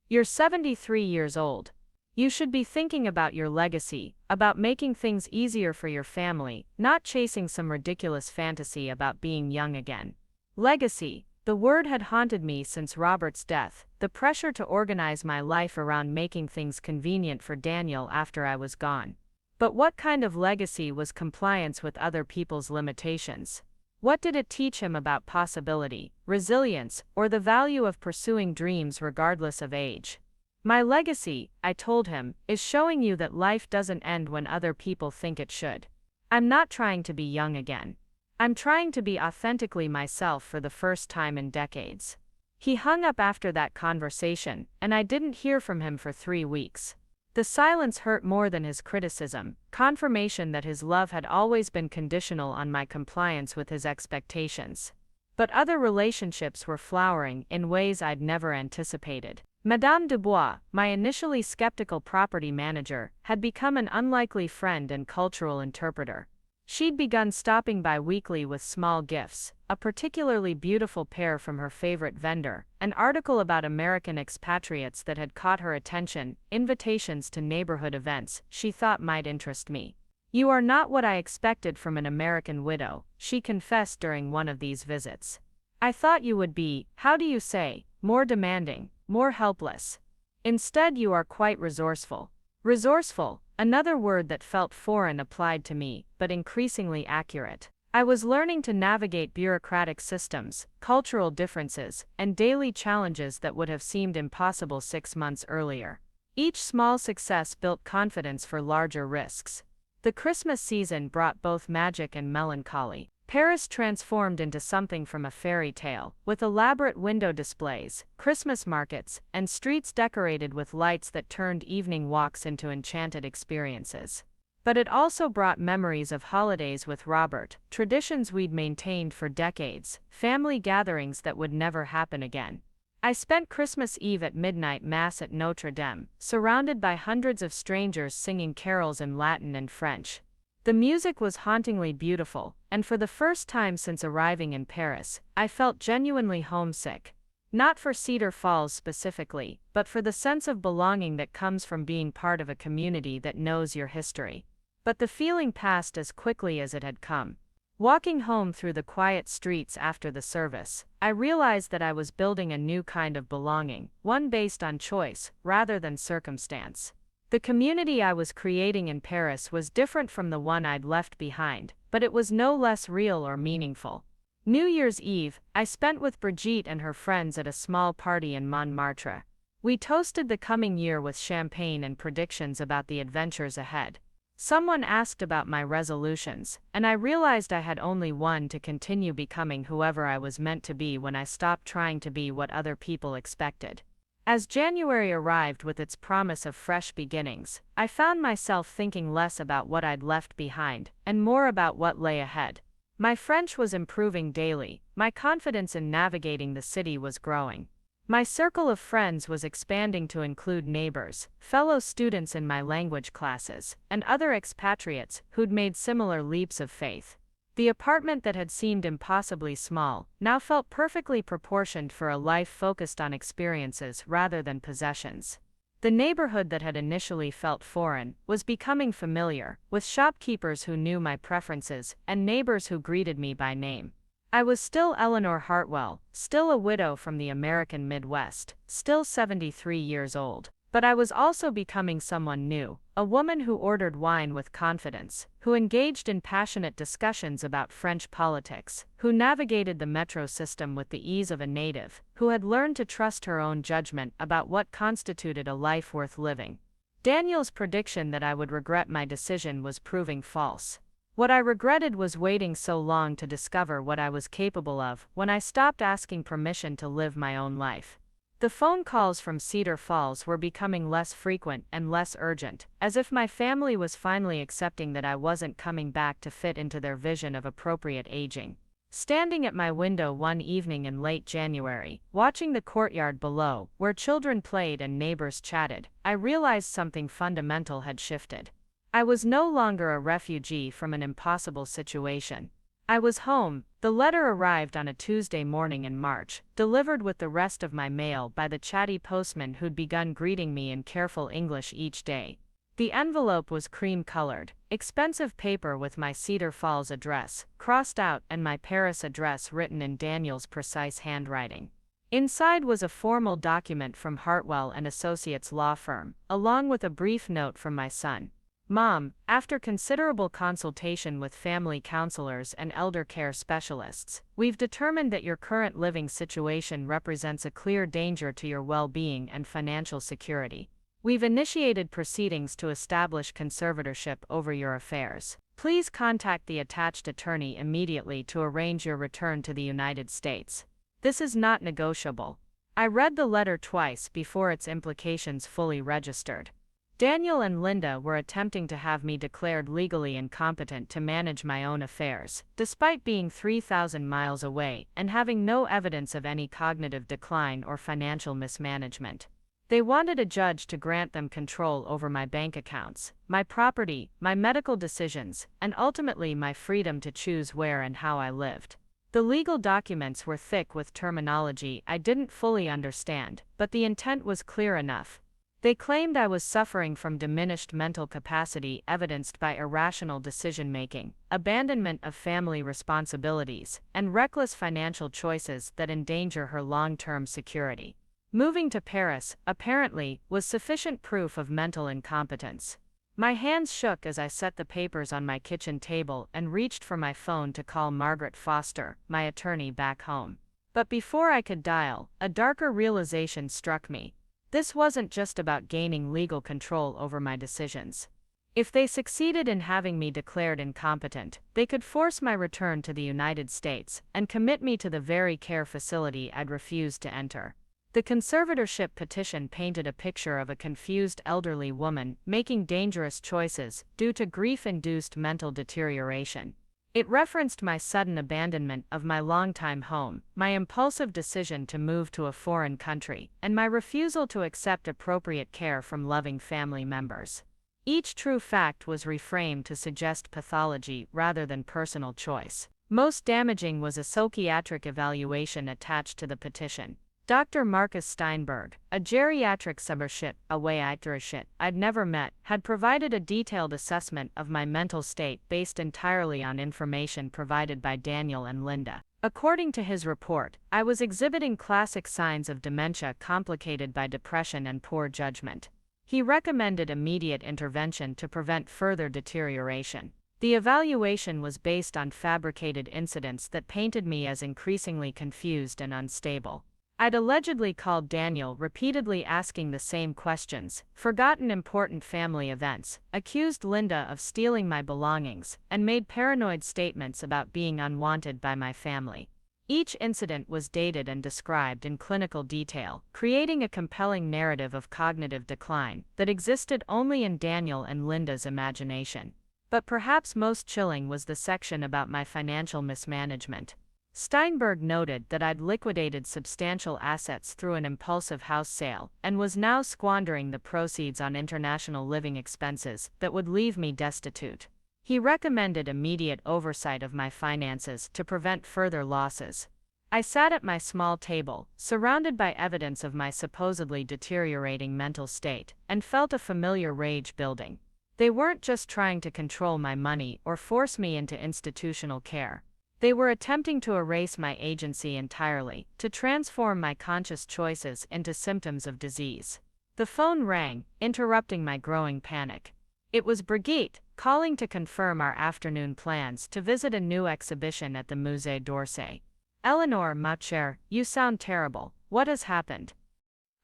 "You're 73 years old. You should be thinking about your legacy, about making things easier for your family, not chasing some ridiculous fantasy about being young again." Legacy. The word had haunted me since Robert's death, the pressure to organize my life around making things convenient for Daniel after I was gone. But what kind of legacy was compliance with other people's limitations? What did it teach him about possibility, resilience, or the value of pursuing dreams regardless of age? "My legacy," I told him, "is showing you that life doesn't end when other people think it should. I'm not trying to be young again. I'm trying to be authentically myself for the first time in decades." He hung up after that conversation, and I didn't hear from him for 3 weeks. The silence hurt more than his criticism, confirmation that his love had always been conditional on my compliance with his expectations. But other relationships were flowering in ways I'd never anticipated. Madame Dubois, my initially skeptical property manager, had become an unlikely friend and cultural interpreter. She'd begun stopping by weekly with small gifts, a particularly beautiful pair from her favorite vendor, an article about American expatriates that had caught her attention, invitations to neighborhood events she thought might interest me. "You are not what I expected from an American widow," she confessed during one of these visits. "I thought you would be, how do you say, more demanding, more helpless. Instead, you are quite resourceful." Resourceful, another word that felt foreign applied to me, but increasingly accurate. I was learning to navigate bureaucratic systems, cultural differences, and daily challenges that would have seemed impossible 6 months earlier. Each small success built confidence for larger risks. The Christmas season brought both magic and melancholy. Paris transformed into something from a fairy tale, with elaborate window displays, Christmas markets, and streets decorated with lights that turned evening walks into enchanted experiences. But it also brought memories of holidays with Robert, traditions we'd maintained for decades, family gatherings that would never happen again. I spent Christmas Eve at midnight Mass at Notre Dame, surrounded by hundreds of strangers singing carols in Latin and French. The music was hauntingly beautiful, and for the first time since arriving in Paris, I felt genuinely homesick. Not for Cedar Falls specifically, but for the sense of belonging that comes from being part of a community that knows your history. But the feeling passed as quickly as it had come. Walking home through the quiet streets after the service, I realized that I was building a new kind of belonging, one based on choice, rather than circumstance. The community I was creating in Paris was different from the one I'd left behind, but it was no less real or meaningful. New Year's Eve, I spent with Brigitte and her friends at a small party in Montmartre. We toasted the coming year with champagne and predictions about the adventures ahead. Someone asked about my resolutions, and I realized I had only one: to continue becoming whoever I was meant to be when I stopped trying to be what other people expected. As January arrived with its promise of fresh beginnings, I found myself thinking less about what I'd left behind, and more about what lay ahead. My French was improving daily, my confidence in navigating the city was growing. My circle of friends was expanding to include neighbors, fellow students in my language classes, and other expatriates who'd made similar leaps of faith. The apartment that had seemed impossibly small now felt perfectly proportioned for a life focused on experiences rather than possessions. The neighborhood that had initially felt foreign was becoming familiar, with shopkeepers who knew my preferences and neighbors who greeted me by name. I was still Eleanor Hartwell, still a widow from the American Midwest, still 73 years old. But I was also becoming someone new, a woman who ordered wine with confidence, who engaged in passionate discussions about French politics, who navigated the metro system with the ease of a native, who had learned to trust her own judgment about what constituted a life worth living. Daniel's prediction that I would regret my decision was proving false. What I regretted was waiting so long to discover what I was capable of when I stopped asking permission to live my own life. The phone calls from Cedar Falls were becoming less frequent and less urgent, as if my family was finally accepting that I wasn't coming back to fit into their vision of appropriate aging. Standing at my window one evening in late January, watching the courtyard below, where children played and neighbors chatted, I realized something fundamental had shifted. I was no longer a refugee from an impossible situation. I was home. The letter arrived on a Tuesday morning in March, delivered with the rest of my mail by the chatty postman who'd begun greeting me in careful English each day. The envelope was cream-colored, expensive paper with my Cedar Falls address crossed out and my Paris address written in Daniel's precise handwriting. Inside was a formal document from Hartwell and Associates law firm, along with a brief note from my son. Mom, after considerable consultation with family counselors and elder care specialists, we've determined that your current living situation represents a clear danger to your well-being and financial security. We've initiated proceedings to establish conservatorship over your affairs. Please contact the attached attorney immediately to arrange your return to the United States. This is not negotiable. I read the letter twice before its implications fully registered. Daniel and Linda were attempting to have me declared legally incompetent to manage my own affairs, despite being 3,000 miles away and having no evidence of any cognitive decline or financial mismanagement. They wanted a judge to grant them control over my bank accounts, my property, my medical decisions, and ultimately my freedom to choose where and how I lived. The legal documents were thick with terminology I didn't fully understand, but the intent was clear enough. They claimed I was suffering from diminished mental capacity evidenced by irrational decision-making, abandonment of family responsibilities, and reckless financial choices that endanger her long-term security. Moving to Paris, apparently, was sufficient proof of mental incompetence. My hands shook as I set the papers on my kitchen table and reached for my phone to call Margaret Foster, my attorney back home. But before I could dial, a darker realization struck me. This wasn't just about gaining legal control over my decisions. If they succeeded in having me declared incompetent, they could force my return to the United States and commit me to the very care facility I'd refused to enter. The conservatorship petition painted a picture of a confused elderly woman making dangerous choices due to grief-induced mental deterioration. It referenced my sudden abandonment of my longtime home, my impulsive decision to move to a foreign country, and my refusal to accept appropriate care from loving family members. Each true fact was reframed to suggest pathology rather than personal choice. Most damaging was a psychiatric evaluation attached to the petition. Dr. Marcus Steinberg, a geriatric psychiatrist I'd never met, had provided a detailed assessment of my mental state based entirely on information provided by Daniel and Linda. According to his report, I was exhibiting classic signs of dementia complicated by depression and poor judgment. He recommended immediate intervention to prevent further deterioration. The evaluation was based on fabricated incidents that painted me as increasingly confused and unstable. I'd allegedly called Daniel, repeatedly asking the same questions, forgotten important family events, accused Linda of stealing my belongings, and made paranoid statements about being unwanted by my family. Each incident was dated and described in clinical detail, creating a compelling narrative of cognitive decline that existed only in Daniel and Linda's imagination. But perhaps most chilling was the section about my financial mismanagement. Steinberg noted that I'd liquidated substantial assets through an impulsive house sale and was now squandering the proceeds on international living expenses that would leave me destitute. He recommended immediate oversight of my finances to prevent further losses. I sat at my small table, surrounded by evidence of my supposedly deteriorating mental state, and felt a familiar rage building. They weren't just trying to control my money or force me into institutional care. They were attempting to erase my agency entirely, to transform my conscious choices into symptoms of disease. The phone rang, interrupting my growing panic. It was Brigitte, calling to confirm our afternoon plans to visit a new exhibition at the Musée d'Orsay. "Eleanor, ma chère, you sound terrible. What has happened?"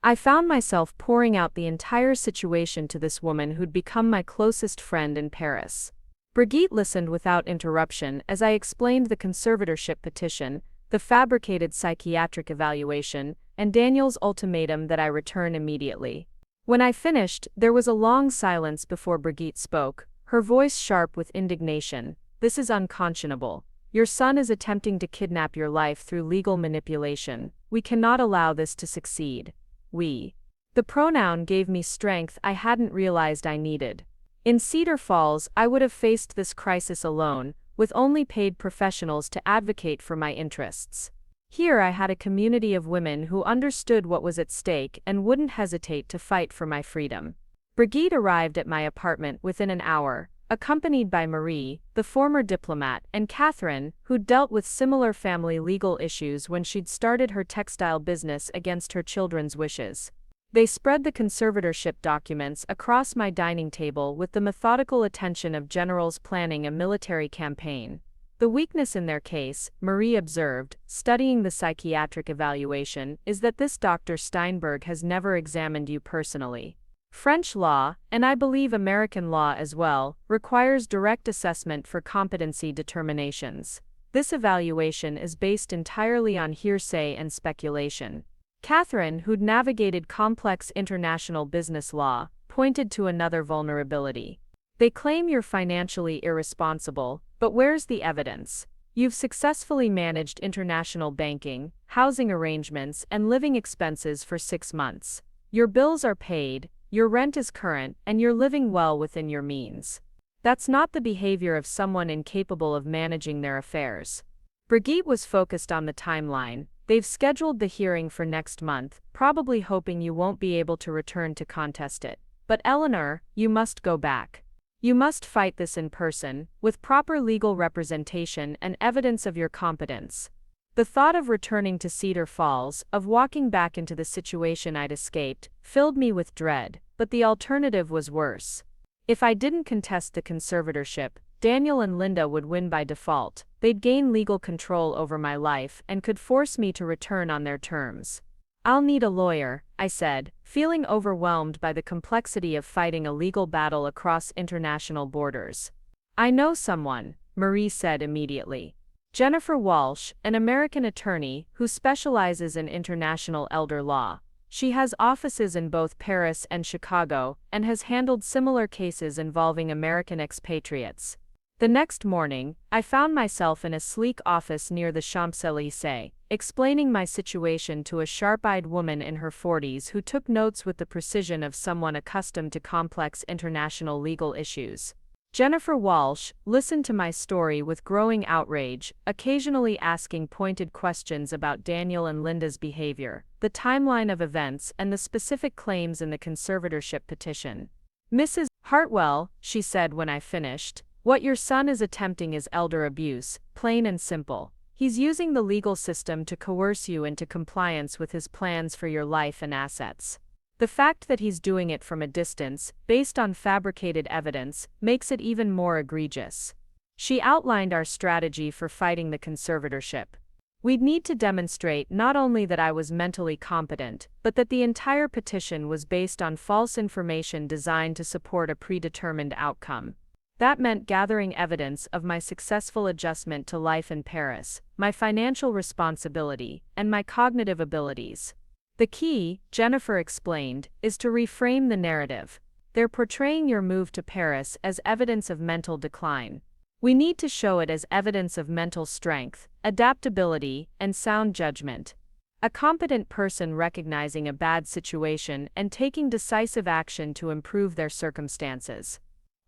I found myself pouring out the entire situation to this woman who'd become my closest friend in Paris. Brigitte listened without interruption as I explained the conservatorship petition, the fabricated psychiatric evaluation, and Daniel's ultimatum that I return immediately. When I finished, there was a long silence before Brigitte spoke, her voice sharp with indignation. "This is unconscionable. Your son is attempting to kidnap your life through legal manipulation. We cannot allow this to succeed. We." The pronoun gave me strength I hadn't realized I needed. In Cedar Falls, I would have faced this crisis alone, with only paid professionals to advocate for my interests. Here I had a community of women who understood what was at stake and wouldn't hesitate to fight for my freedom. Brigitte arrived at my apartment within an hour, accompanied by Marie, the former diplomat, and Catherine, who'd dealt with similar family legal issues when she'd started her textile business against her children's wishes. They spread the conservatorship documents across my dining table with the methodical attention of generals planning a military campaign. The weakness in their case, Marie observed, studying the psychiatric evaluation, is that this Dr. Steinberg has never examined you personally. French law, and I believe American law as well, requires direct assessment for competency determinations. This evaluation is based entirely on hearsay and speculation. Catherine, who'd navigated complex international business law, pointed to another vulnerability. They claim you're financially irresponsible, but where's the evidence? You've successfully managed international banking, housing arrangements, and living expenses for 6 months. Your bills are paid, your rent is current, and you're living well within your means. That's not the behavior of someone incapable of managing their affairs. Brigitte was focused on the timeline. They've scheduled the hearing for next month, probably hoping you won't be able to return to contest it. But Eleanor, you must go back. You must fight this in person, with proper legal representation and evidence of your competence. The thought of returning to Cedar Falls, of walking back into the situation I'd escaped, filled me with dread, but the alternative was worse. If I didn't contest the conservatorship, Daniel and Linda would win by default. They'd gain legal control over my life and could force me to return on their terms. "I'll need a lawyer," I said, feeling overwhelmed by the complexity of fighting a legal battle across international borders. "I know someone," Marie said immediately. "Jennifer Walsh, an American attorney who specializes in international elder law. She has offices in both Paris and Chicago and has handled similar cases involving American expatriates." The next morning, I found myself in a sleek office near the Champs-Élysées, explaining my situation to a sharp-eyed woman in her 40s who took notes with the precision of someone accustomed to complex international legal issues. Jennifer Walsh listened to my story with growing outrage, occasionally asking pointed questions about Daniel and Linda's behavior, the timeline of events, and the specific claims in the conservatorship petition. "Mrs. Hartwell," she said when I finished, "what your son is attempting is elder abuse, plain and simple. He's using the legal system to coerce you into compliance with his plans for your life and assets. The fact that he's doing it from a distance, based on fabricated evidence, makes it even more egregious. She outlined our strategy for fighting the conservatorship. We'd need to demonstrate not only that I was mentally competent, but that the entire petition was based on false information designed to support a predetermined outcome. That meant gathering evidence of my successful adjustment to life in Paris, my financial responsibility, and my cognitive abilities. The key, Jennifer explained, is to reframe the narrative. They're portraying your move to Paris as evidence of mental decline. We need to show it as evidence of mental strength, adaptability, and sound judgment. A competent person recognizing a bad situation and taking decisive action to improve their circumstances.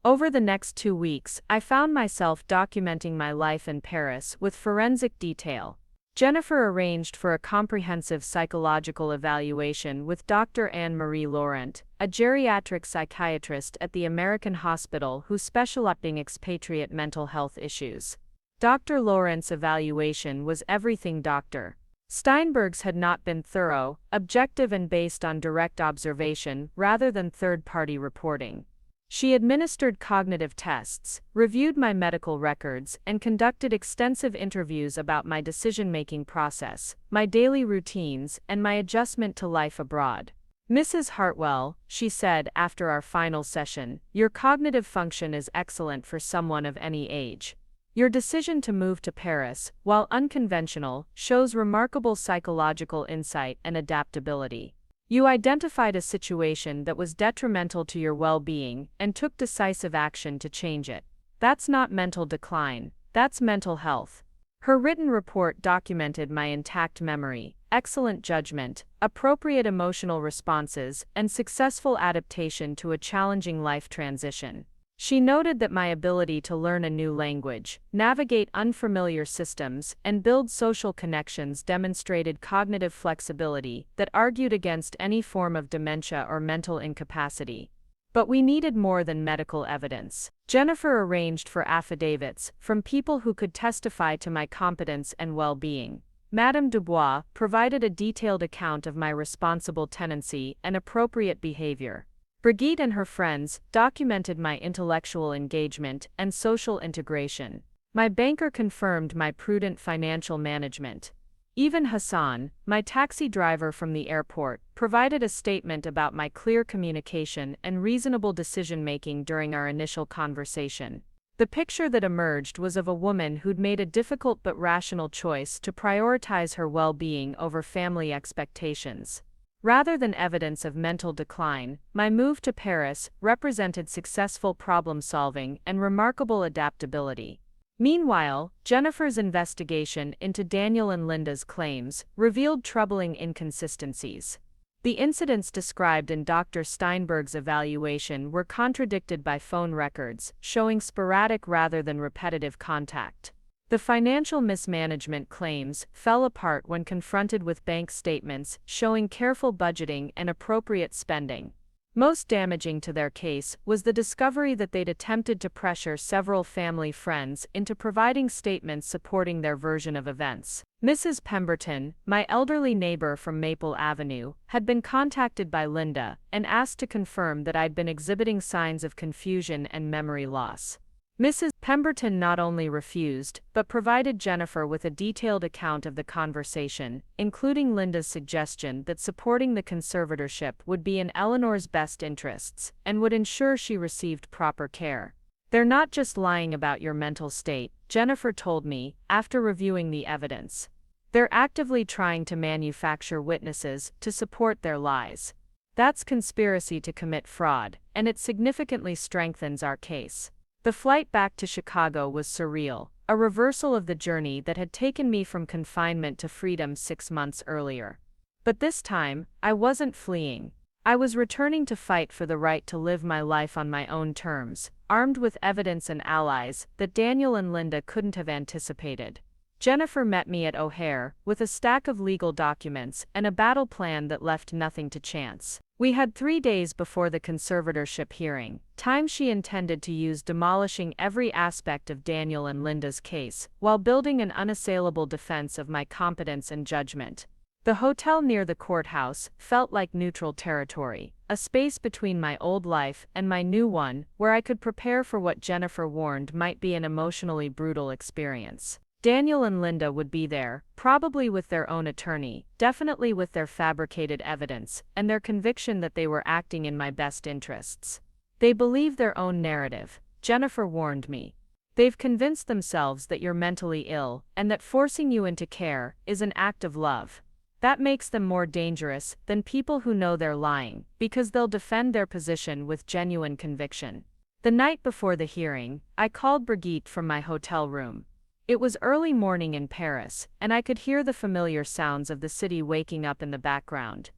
Over the next 2 weeks, I found myself documenting my life in Paris with forensic detail. Jennifer arranged for a comprehensive psychological evaluation with Dr. Anne-Marie Laurent, a geriatric psychiatrist at the American hospital who specialized in expatriate mental health issues. Dr. Laurent's evaluation was everything Dr. Steinberg's had not been thorough, objective and based on direct observation rather than third-party reporting. She administered cognitive tests, reviewed my medical records, and conducted extensive interviews about my decision-making process, my daily routines, and my adjustment to life abroad. "Mrs. Hartwell," she said after our final session, "your cognitive function is excellent for someone of any age. Your decision to move to Paris, while unconventional, shows remarkable psychological insight and adaptability. You identified a situation that was detrimental to your well-being and took decisive action to change it. That's not mental decline, that's mental health." Her written report documented my intact memory, excellent judgment, appropriate emotional responses, and successful adaptation to a challenging life transition. She noted that my ability to learn a new language, navigate unfamiliar systems, and build social connections demonstrated cognitive flexibility that argued against any form of dementia or mental incapacity. But we needed more than medical evidence. Jennifer arranged for affidavits from people who could testify to my competence and well-being. Madame Dubois provided a detailed account of my responsible tenancy and appropriate behavior. Brigitte and her friends documented my intellectual engagement and social integration. My banker confirmed my prudent financial management. Even Hassan, my taxi driver from the airport, provided a statement about my clear communication and reasonable decision-making during our initial conversation. The picture that emerged was of a woman who'd made a difficult but rational choice to prioritize her well-being over family expectations. Rather than evidence of mental decline, my move to Paris represented successful problem-solving and remarkable adaptability. Meanwhile, Jennifer's investigation into Daniel and Linda's claims revealed troubling inconsistencies. The incidents described in Dr. Steinberg's evaluation were contradicted by phone records, showing sporadic rather than repetitive contact. The financial mismanagement claims fell apart when confronted with bank statements showing careful budgeting and appropriate spending. Most damaging to their case was the discovery that they'd attempted to pressure several family friends into providing statements supporting their version of events. Mrs. Pemberton, my elderly neighbor from Maple Avenue, had been contacted by Linda and asked to confirm that I'd been exhibiting signs of confusion and memory loss. Mrs. Pemberton not only refused, but provided Jennifer with a detailed account of the conversation, including Linda's suggestion that supporting the conservatorship would be in Eleanor's best interests, and would ensure she received proper care. "They're not just lying about your mental state," Jennifer told me, after reviewing the evidence. "They're actively trying to manufacture witnesses to support their lies. That's conspiracy to commit fraud, and it significantly strengthens our case." The flight back to Chicago was surreal, a reversal of the journey that had taken me from confinement to freedom 6 months earlier. But this time, I wasn't fleeing. I was returning to fight for the right to live my life on my own terms, armed with evidence and allies that Daniel and Linda couldn't have anticipated. Jennifer met me at O'Hare, with a stack of legal documents and a battle plan that left nothing to chance. We had 3 days before the conservatorship hearing, time she intended to use demolishing every aspect of Daniel and Linda's case, while building an unassailable defense of my competence and judgment. The hotel near the courthouse felt like neutral territory, a space between my old life and my new one, where I could prepare for what Jennifer warned might be an emotionally brutal experience. Daniel and Linda would be there, probably with their own attorney, definitely with their fabricated evidence, and their conviction that they were acting in my best interests. They believe their own narrative, Jennifer warned me. They've convinced themselves that you're mentally ill, and that forcing you into care is an act of love. That makes them more dangerous than people who know they're lying, because they'll defend their position with genuine conviction. The night before the hearing, I called Brigitte from my hotel room. It was early morning in Paris, and I could hear the familiar sounds of the city waking up in the background.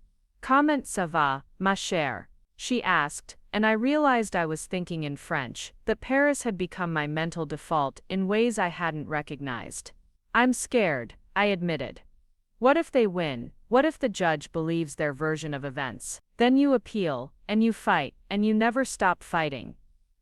Comment ça va, ma chère? She asked, and I realized I was thinking in French, that Paris had become my mental default in ways I hadn't recognized. I'm scared, I admitted. What if they win? What if the judge believes their version of events? Then you appeal, and you fight, and you never stop fighting.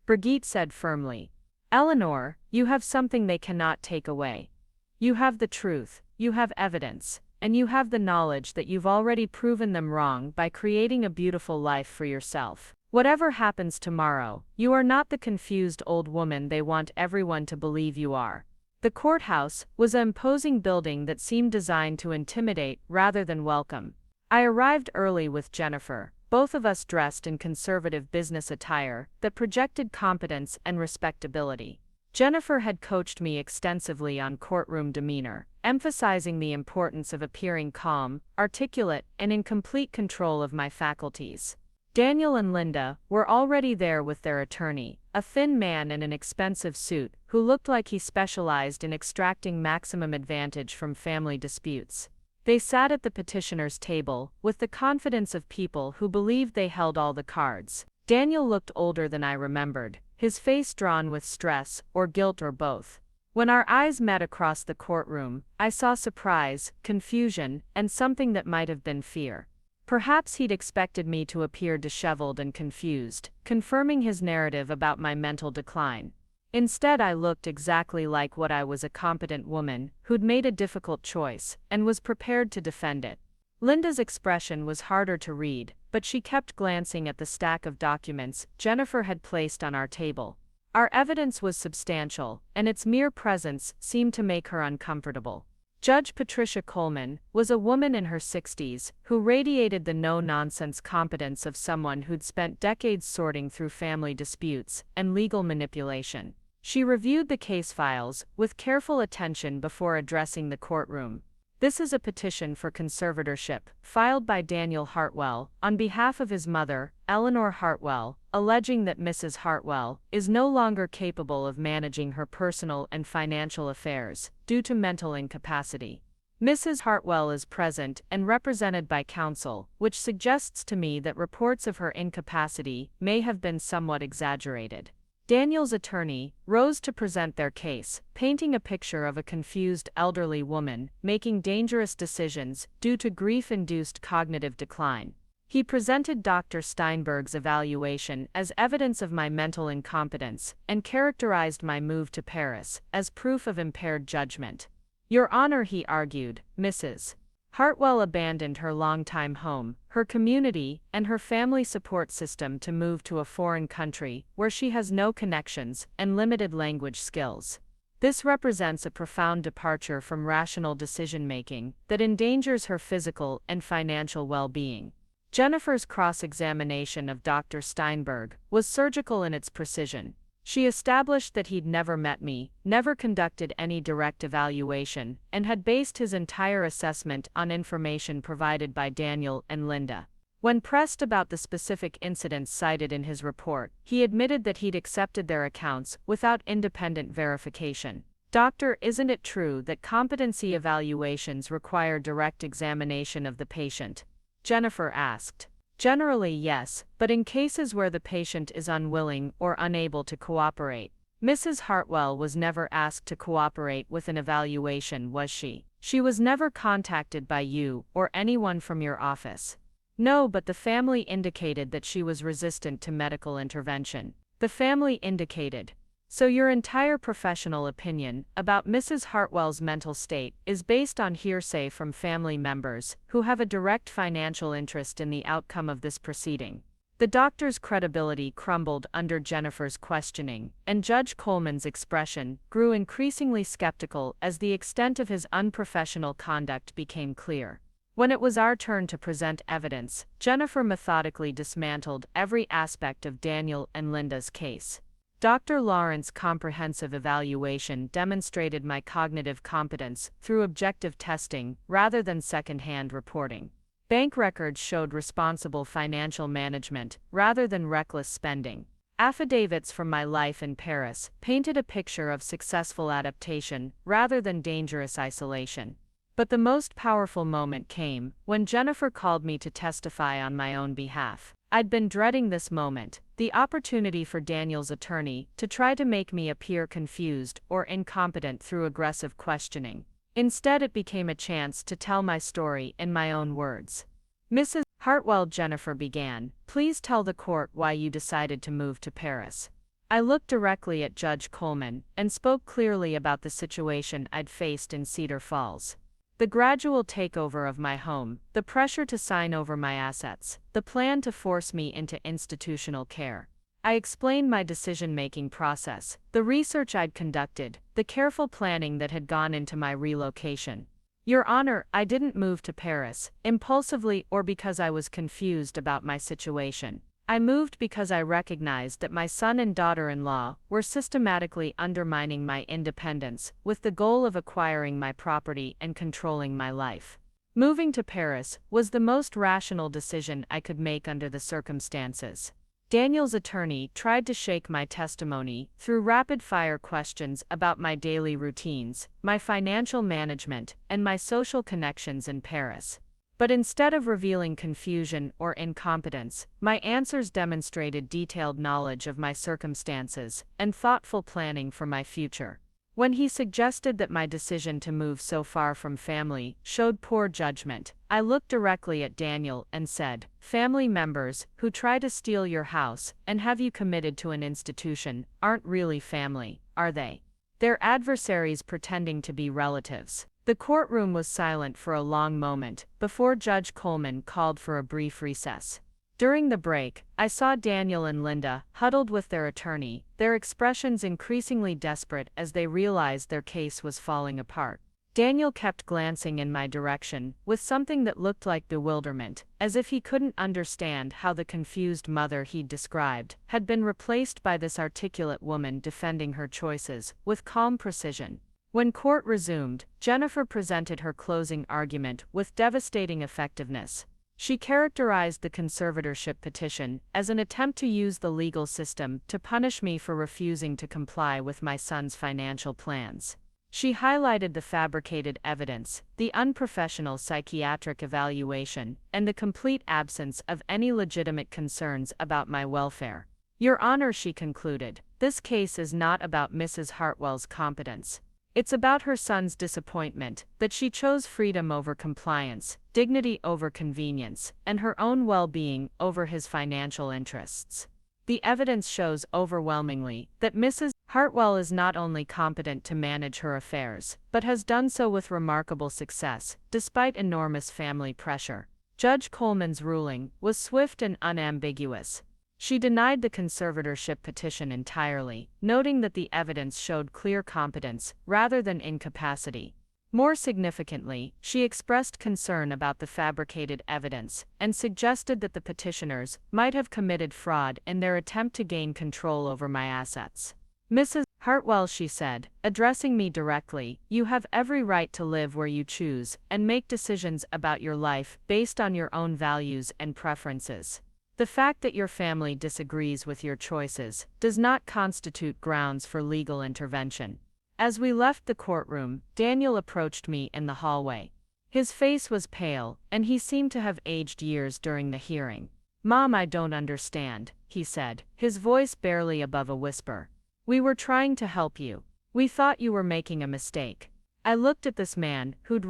Brigitte said firmly. Eleanor, you have something they cannot take away. You have the truth, you have evidence, and you have the knowledge that you've already proven them wrong by creating a beautiful life for yourself. Whatever happens tomorrow, you are not the confused old woman they want everyone to believe you are. The courthouse was an imposing building that seemed designed to intimidate rather than welcome. I arrived early with Jennifer, both of us dressed in conservative business attire that projected competence and respectability. Jennifer had coached me extensively on courtroom demeanor, emphasizing the importance of appearing calm, articulate, and in complete control of my faculties. Daniel and Linda were already there with their attorney, a thin man in an expensive suit who looked like he specialized in extracting maximum advantage from family disputes. They sat at the petitioner's table with the confidence of people who believed they held all the cards. Daniel looked older than I remembered, his face drawn with stress or guilt or both. When our eyes met across the courtroom, I saw surprise, confusion, and something that might have been fear. Perhaps he'd expected me to appear disheveled and confused, confirming his narrative about my mental decline. Instead, I looked exactly like what I was, a competent woman who'd made a difficult choice and was prepared to defend it. Linda's expression was harder to read, but she kept glancing at the stack of documents Jennifer had placed on our table. Our evidence was substantial, and its mere presence seemed to make her uncomfortable. Judge Patricia Coleman was a woman in her 60s who radiated the no-nonsense competence of someone who'd spent decades sorting through family disputes and legal manipulation. She reviewed the case files with careful attention before addressing the courtroom. This is a petition for conservatorship, filed by Daniel Hartwell, on behalf of his mother, Eleanor Hartwell, alleging that Mrs. Hartwell is no longer capable of managing her personal and financial affairs, due to mental incapacity. Mrs. Hartwell is present and represented by counsel, which suggests to me that reports of her incapacity may have been somewhat exaggerated. Daniel's attorney rose to present their case, painting a picture of a confused elderly woman making dangerous decisions due to grief-induced cognitive decline. He presented Dr. Steinberg's evaluation as evidence of my mental incompetence and characterized my move to Paris as proof of impaired judgment. Your Honor, he argued, Mrs. Hartwell abandoned her longtime home, her community, and her family support system to move to a foreign country where she has no connections and limited language skills. This represents a profound departure from rational decision-making that endangers her physical and financial well-being. Jennifer's cross-examination of Dr. Steinberg was surgical in its precision. She established that he'd never met me, never conducted any direct evaluation, and had based his entire assessment on information provided by Daniel and Linda. When pressed about the specific incidents cited in his report, he admitted that he'd accepted their accounts without independent verification. Doctor, isn't it true that competency evaluations require direct examination of the patient? Jennifer asked. Generally, yes, but in cases where the patient is unwilling or unable to cooperate. Mrs. Hartwell was never asked to cooperate with an evaluation, was she? She was never contacted by you or anyone from your office. No, but the family indicated that she was resistant to medical intervention. The family indicated. So your entire professional opinion about Mrs. Hartwell's mental state is based on hearsay from family members who have a direct financial interest in the outcome of this proceeding. The doctor's credibility crumbled under Jennifer's questioning, and Judge Coleman's expression grew increasingly skeptical as the extent of his unprofessional conduct became clear. When it was our turn to present evidence, Jennifer methodically dismantled every aspect of Daniel and Linda's case. Dr. Lawrence's comprehensive evaluation demonstrated my cognitive competence through objective testing rather than second-hand reporting. Bank records showed responsible financial management rather than reckless spending. Affidavits from my life in Paris painted a picture of successful adaptation rather than dangerous isolation. But the most powerful moment came when Jennifer called me to testify on my own behalf. I'd been dreading this moment, the opportunity for Daniel's attorney to try to make me appear confused or incompetent through aggressive questioning. Instead, it became a chance to tell my story in my own words. Mrs. Hartwell, Jennifer began, please tell the court why you decided to move to Paris. I looked directly at Judge Coleman and spoke clearly about the situation I'd faced in Cedar Falls. The gradual takeover of my home, the pressure to sign over my assets, the plan to force me into institutional care. I explained my decision-making process, the research I'd conducted, the careful planning that had gone into my relocation. Your Honor, I didn't move to Paris, impulsively or because I was confused about my situation. I moved because I recognized that my son and daughter-in-law were systematically undermining my independence with the goal of acquiring my property and controlling my life. Moving to Paris was the most rational decision I could make under the circumstances. Daniel's attorney tried to shake my testimony through rapid-fire questions about my daily routines, my financial management, and my social connections in Paris. But instead of revealing confusion or incompetence, my answers demonstrated detailed knowledge of my circumstances and thoughtful planning for my future. When he suggested that my decision to move so far from family showed poor judgment, I looked directly at Daniel and said, family members who try to steal your house and have you committed to an institution aren't really family, are they? They're adversaries pretending to be relatives. The courtroom was silent for a long moment before Judge Coleman called for a brief recess. During the break, I saw Daniel and Linda huddled with their attorney, their expressions increasingly desperate as they realized their case was falling apart. Daniel kept glancing in my direction with something that looked like bewilderment, as if he couldn't understand how the confused mother he'd described had been replaced by this articulate woman defending her choices with calm precision. When court resumed, Jennifer presented her closing argument with devastating effectiveness. She characterized the conservatorship petition as an attempt to use the legal system to punish me for refusing to comply with my son's financial plans. She highlighted the fabricated evidence, the unprofessional psychiatric evaluation, and the complete absence of any legitimate concerns about my welfare. Your Honor, she concluded, this case is not about Mrs. Hartwell's competence. It's about her son's disappointment that she chose freedom over compliance, dignity over convenience, and her own well-being over his financial interests. The evidence shows overwhelmingly that Mrs. Hartwell is not only competent to manage her affairs, but has done so with remarkable success, despite enormous family pressure. Judge Coleman's ruling was swift and unambiguous. She denied the conservatorship petition entirely, noting that the evidence showed clear competence rather than incapacity. More significantly, she expressed concern about the fabricated evidence and suggested that the petitioners might have committed fraud in their attempt to gain control over my assets. Mrs. Hartwell, she said, addressing me directly, you have every right to live where you choose and make decisions about your life based on your own values and preferences. The fact that your family disagrees with your choices does not constitute grounds for legal intervention. As we left the courtroom, Daniel approached me in the hallway. His face was pale, and he seemed to have aged years during the hearing. Mom, I don't understand, he said, his voice barely above a whisper. We were trying to help you. We thought you were making a mistake. I looked at this man who'd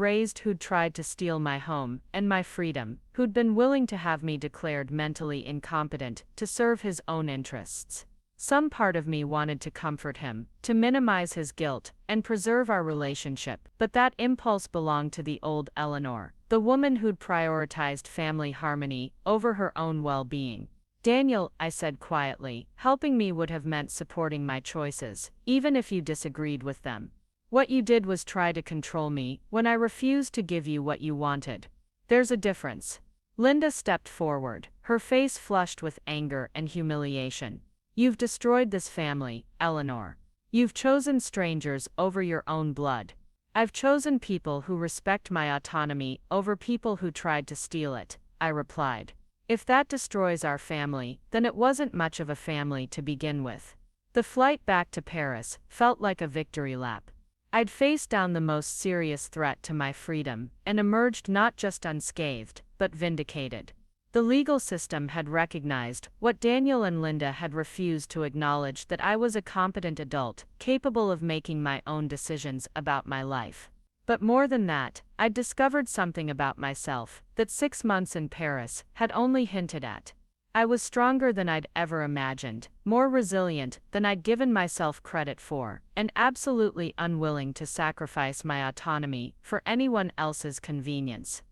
tried to steal my home and my freedom, who'd been willing to have me declared mentally incompetent to serve his own interests. Some part of me wanted to comfort him, to minimize his guilt, and preserve our relationship, but that impulse belonged to the old Eleanor, the woman who'd prioritized family harmony over her own well-being. Daniel, I said quietly, helping me would have meant supporting my choices, even if you disagreed with them. What you did was try to control me when I refused to give you what you wanted. There's a difference. Linda stepped forward, her face flushed with anger and humiliation. You've destroyed this family, Eleanor. You've chosen strangers over your own blood. I've chosen people who respect my autonomy over people who tried to steal it, I replied. If that destroys our family, then it wasn't much of a family to begin with. The flight back to Paris felt like a victory lap. I'd faced down the most serious threat to my freedom and emerged not just unscathed, but vindicated. The legal system had recognized what Daniel and Linda had refused to acknowledge, that I was a competent adult, capable of making my own decisions about my life. But more than that, I'd discovered something about myself that 6 months in Paris had only hinted at. I was stronger than I'd ever imagined, more resilient than I'd given myself credit for, and absolutely unwilling to sacrifice my autonomy for anyone else's convenience.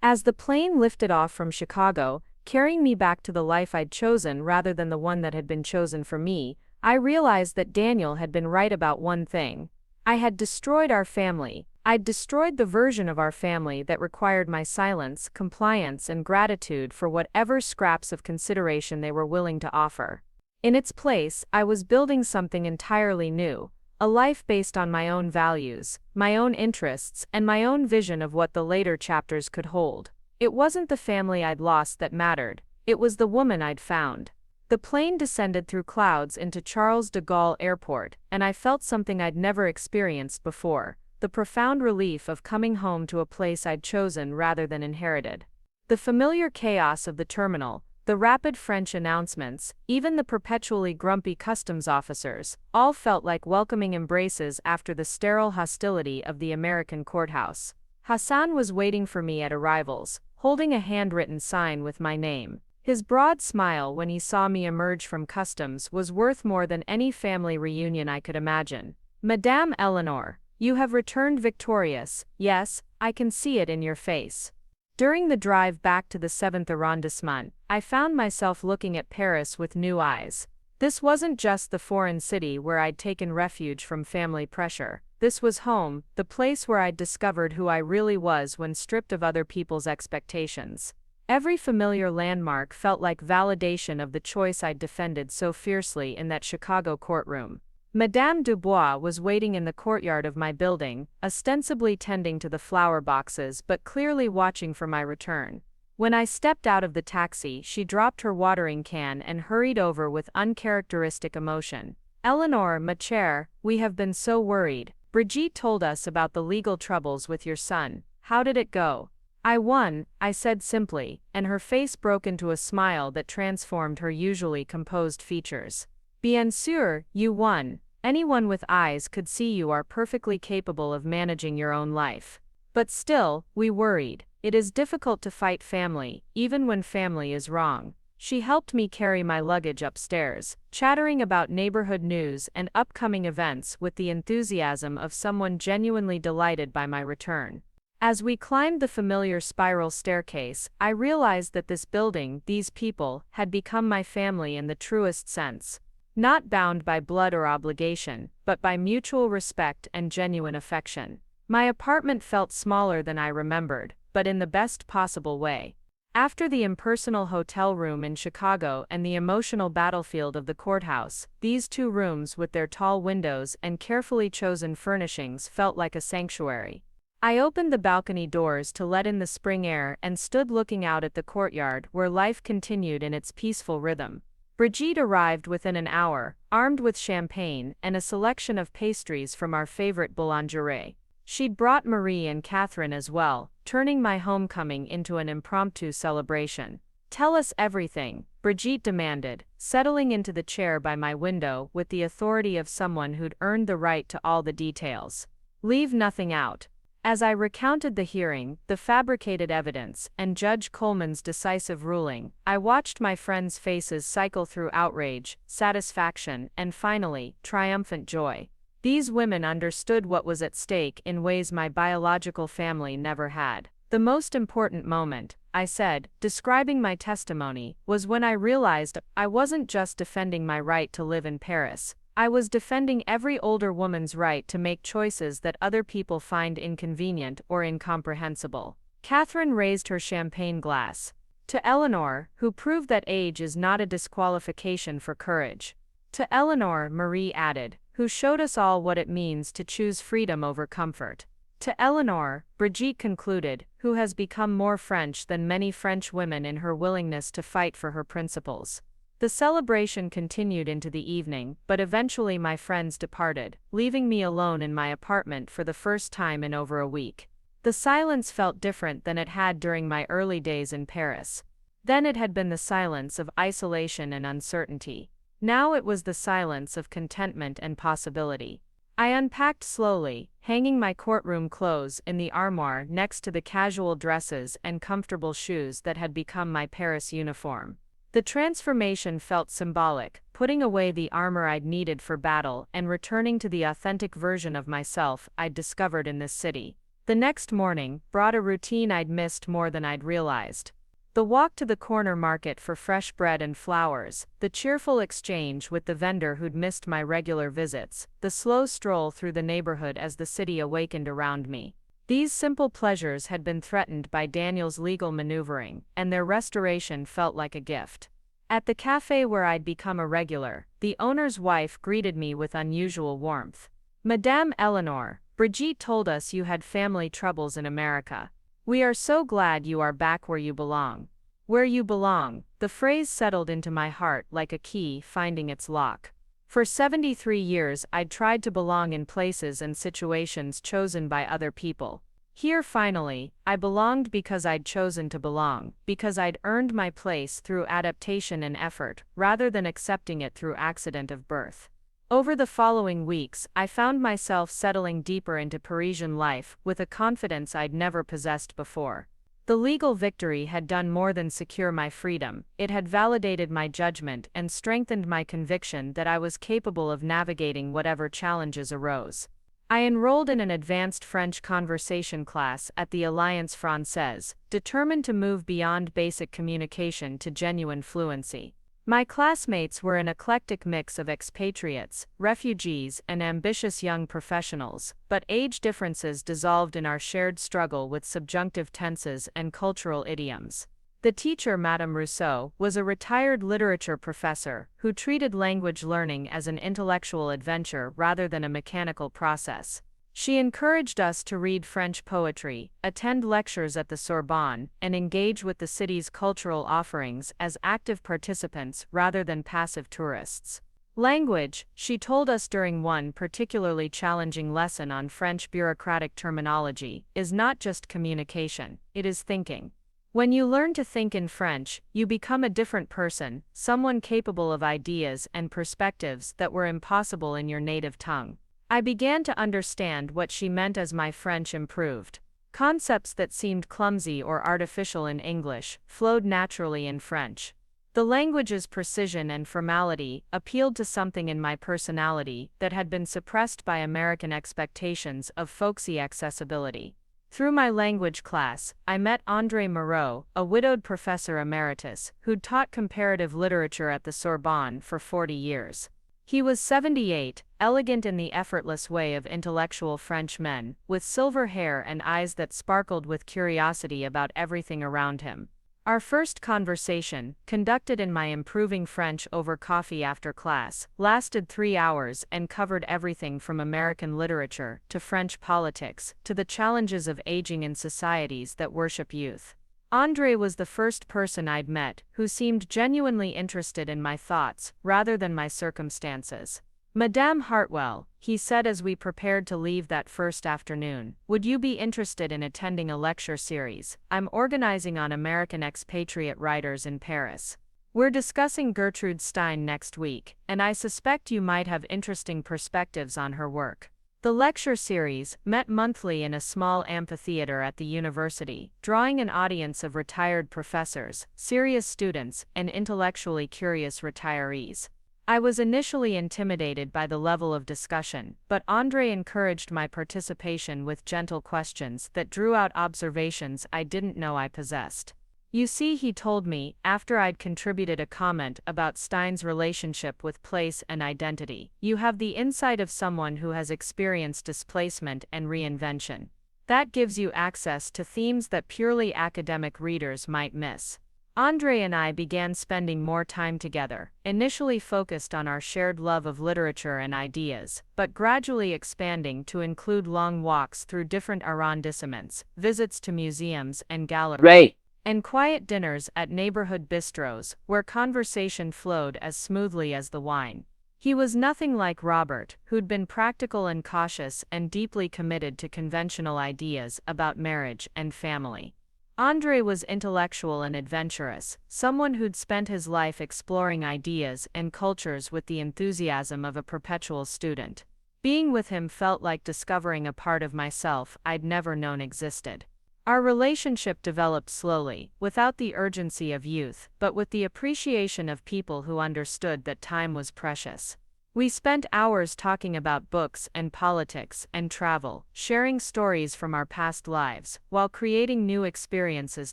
As the plane lifted off from Chicago, carrying me back to the life I'd chosen rather than the one that had been chosen for me, I realized that Daniel had been right about one thing. I had destroyed our family. I'd destroyed the version of our family that required my silence, compliance, and gratitude for whatever scraps of consideration they were willing to offer. In its place, I was building something entirely new, a life based on my own values, my own interests, and my own vision of what the later chapters could hold. It wasn't the family I'd lost that mattered, it was the woman I'd found. The plane descended through clouds into Charles de Gaulle Airport, and I felt something I'd never experienced before. The profound relief of coming home to a place I'd chosen rather than inherited. The familiar chaos of the terminal, the rapid French announcements, even the perpetually grumpy customs officers, all felt like welcoming embraces after the sterile hostility of the American courthouse. Hassan was waiting for me at arrivals, holding a handwritten sign with my name. His broad smile when he saw me emerge from customs was worth more than any family reunion I could imagine. Madame Eleanor, you have returned victorious. Yes, I can see it in your face. During the drive back to the 7th arrondissement, I found myself looking at Paris with new eyes. This wasn't just the foreign city where I'd taken refuge from family pressure. This was home, the place where I'd discovered who I really was when stripped of other people's expectations. Every familiar landmark felt like validation of the choice I'd defended so fiercely in that Chicago courtroom. Madame Dubois was waiting in the courtyard of my building, ostensibly tending to the flower boxes but clearly watching for my return. When I stepped out of the taxi, she dropped her watering can and hurried over with uncharacteristic emotion. Eleanor, ma chère, we have been so worried. Brigitte told us about the legal troubles with your son. How did it go? I won, I said simply, and her face broke into a smile that transformed her usually composed features. Bien sûr, you won. Anyone with eyes could see you are perfectly capable of managing your own life. But still, we worried. It is difficult to fight family, even when family is wrong. She helped me carry my luggage upstairs, chattering about neighborhood news and upcoming events with the enthusiasm of someone genuinely delighted by my return. As we climbed the familiar spiral staircase, I realized that this building, these people, had become my family in the truest sense. Not bound by blood or obligation, but by mutual respect and genuine affection. My apartment felt smaller than I remembered, but in the best possible way. After the impersonal hotel room in Chicago and the emotional battlefield of the courthouse, these two rooms with their tall windows and carefully chosen furnishings felt like a sanctuary. I opened the balcony doors to let in the spring air and stood looking out at the courtyard where life continued in its peaceful rhythm. Brigitte arrived within an hour, armed with champagne and a selection of pastries from our favorite boulangerie. She'd brought Marie and Catherine as well, turning my homecoming into an impromptu celebration. Tell us everything, Brigitte demanded, settling into the chair by my window with the authority of someone who'd earned the right to all the details. Leave nothing out. As I recounted the hearing, the fabricated evidence, and Judge Coleman's decisive ruling, I watched my friends' faces cycle through outrage, satisfaction, and finally, triumphant joy. These women understood what was at stake in ways my biological family never had. The most important moment, I said, describing my testimony, was when I realized I wasn't just defending my right to live in Paris. I was defending every older woman's right to make choices that other people find inconvenient or incomprehensible. Catherine raised her champagne glass. To Eleanor, who proved that age is not a disqualification for courage. To Eleanor, Marie added, who showed us all what it means to choose freedom over comfort. To Eleanor, Brigitte concluded, who has become more French than many French women in her willingness to fight for her principles. The celebration continued into the evening, but eventually my friends departed, leaving me alone in my apartment for the first time in over a week. The silence felt different than it had during my early days in Paris. Then it had been the silence of isolation and uncertainty. Now it was the silence of contentment and possibility. I unpacked slowly, hanging my courtroom clothes in the armoire next to the casual dresses and comfortable shoes that had become my Paris uniform. The transformation felt symbolic, putting away the armor I'd needed for battle and returning to the authentic version of myself I'd discovered in this city. The next morning brought a routine I'd missed more than I'd realized. The walk to the corner market for fresh bread and flowers, the cheerful exchange with the vendor who'd missed my regular visits, the slow stroll through the neighborhood as the city awakened around me. These simple pleasures had been threatened by Daniel's legal maneuvering, and their restoration felt like a gift. At the cafe where I'd become a regular, the owner's wife greeted me with unusual warmth. "Madame Eleanor, Brigitte told us you had family troubles in America. We are so glad you are back where you belong." Where you belong, the phrase settled into my heart like a key finding its lock. For 73 years I'd tried to belong in places and situations chosen by other people. Here finally, I belonged because I'd chosen to belong, because I'd earned my place through adaptation and effort, rather than accepting it through accident of birth. Over the following weeks, I found myself settling deeper into Parisian life with a confidence I'd never possessed before. The legal victory had done more than secure my freedom, it had validated my judgment and strengthened my conviction that I was capable of navigating whatever challenges arose. I enrolled in an advanced French conversation class at the Alliance Française, determined to move beyond basic communication to genuine fluency. My classmates were an eclectic mix of expatriates, refugees, and ambitious young professionals, but age differences dissolved in our shared struggle with subjunctive tenses and cultural idioms. The teacher, Madame Rousseau, was a retired literature professor who treated language learning as an intellectual adventure rather than a mechanical process. She encouraged us to read French poetry, attend lectures at the Sorbonne, and engage with the city's cultural offerings as active participants rather than passive tourists. Language, she told us during one particularly challenging lesson on French bureaucratic terminology, is not just communication, it is thinking. When you learn to think in French, you become a different person, someone capable of ideas and perspectives that were impossible in your native tongue. I began to understand what she meant as my French improved. Concepts that seemed clumsy or artificial in English flowed naturally in French. The language's precision and formality appealed to something in my personality that had been suppressed by American expectations of folksy accessibility. Through my language class, I met André Moreau, a widowed professor emeritus, who'd taught comparative literature at the Sorbonne for 40 years. He was 78, elegant in the effortless way of intellectual French men, with silver hair and eyes that sparkled with curiosity about everything around him. Our first conversation, conducted in my improving French over coffee after class, lasted 3 hours and covered everything from American literature to French politics to the challenges of aging in societies that worship youth. André was the first person I'd met who seemed genuinely interested in my thoughts rather than my circumstances. "Madame Hartwell," he said as we prepared to leave that first afternoon, "would you be interested in attending a lecture series I'm organizing on American expatriate writers in Paris? We're discussing Gertrude Stein next week, and I suspect you might have interesting perspectives on her work." The lecture series met monthly in a small amphitheater at the university, drawing an audience of retired professors, serious students, and intellectually curious retirees. I was initially intimidated by the level of discussion, but Andre encouraged my participation with gentle questions that drew out observations I didn't know I possessed. You see, he told me, after I'd contributed a comment about Stein's relationship with place and identity, you have the insight of someone who has experienced displacement and reinvention. That gives you access to themes that purely academic readers might miss. Andre and I began spending more time together, initially focused on our shared love of literature and ideas, but gradually expanding to include long walks through different arrondissements, visits to museums and galleries, and quiet dinners at neighborhood bistros, where conversation flowed as smoothly as the wine. He was nothing like Robert, who'd been practical and cautious and deeply committed to conventional ideas about marriage and family. Andre was intellectual and adventurous, someone who'd spent his life exploring ideas and cultures with the enthusiasm of a perpetual student. Being with him felt like discovering a part of myself I'd never known existed. Our relationship developed slowly, without the urgency of youth, but with the appreciation of people who understood that time was precious. We spent hours talking about books and politics and travel, sharing stories from our past lives, while creating new experiences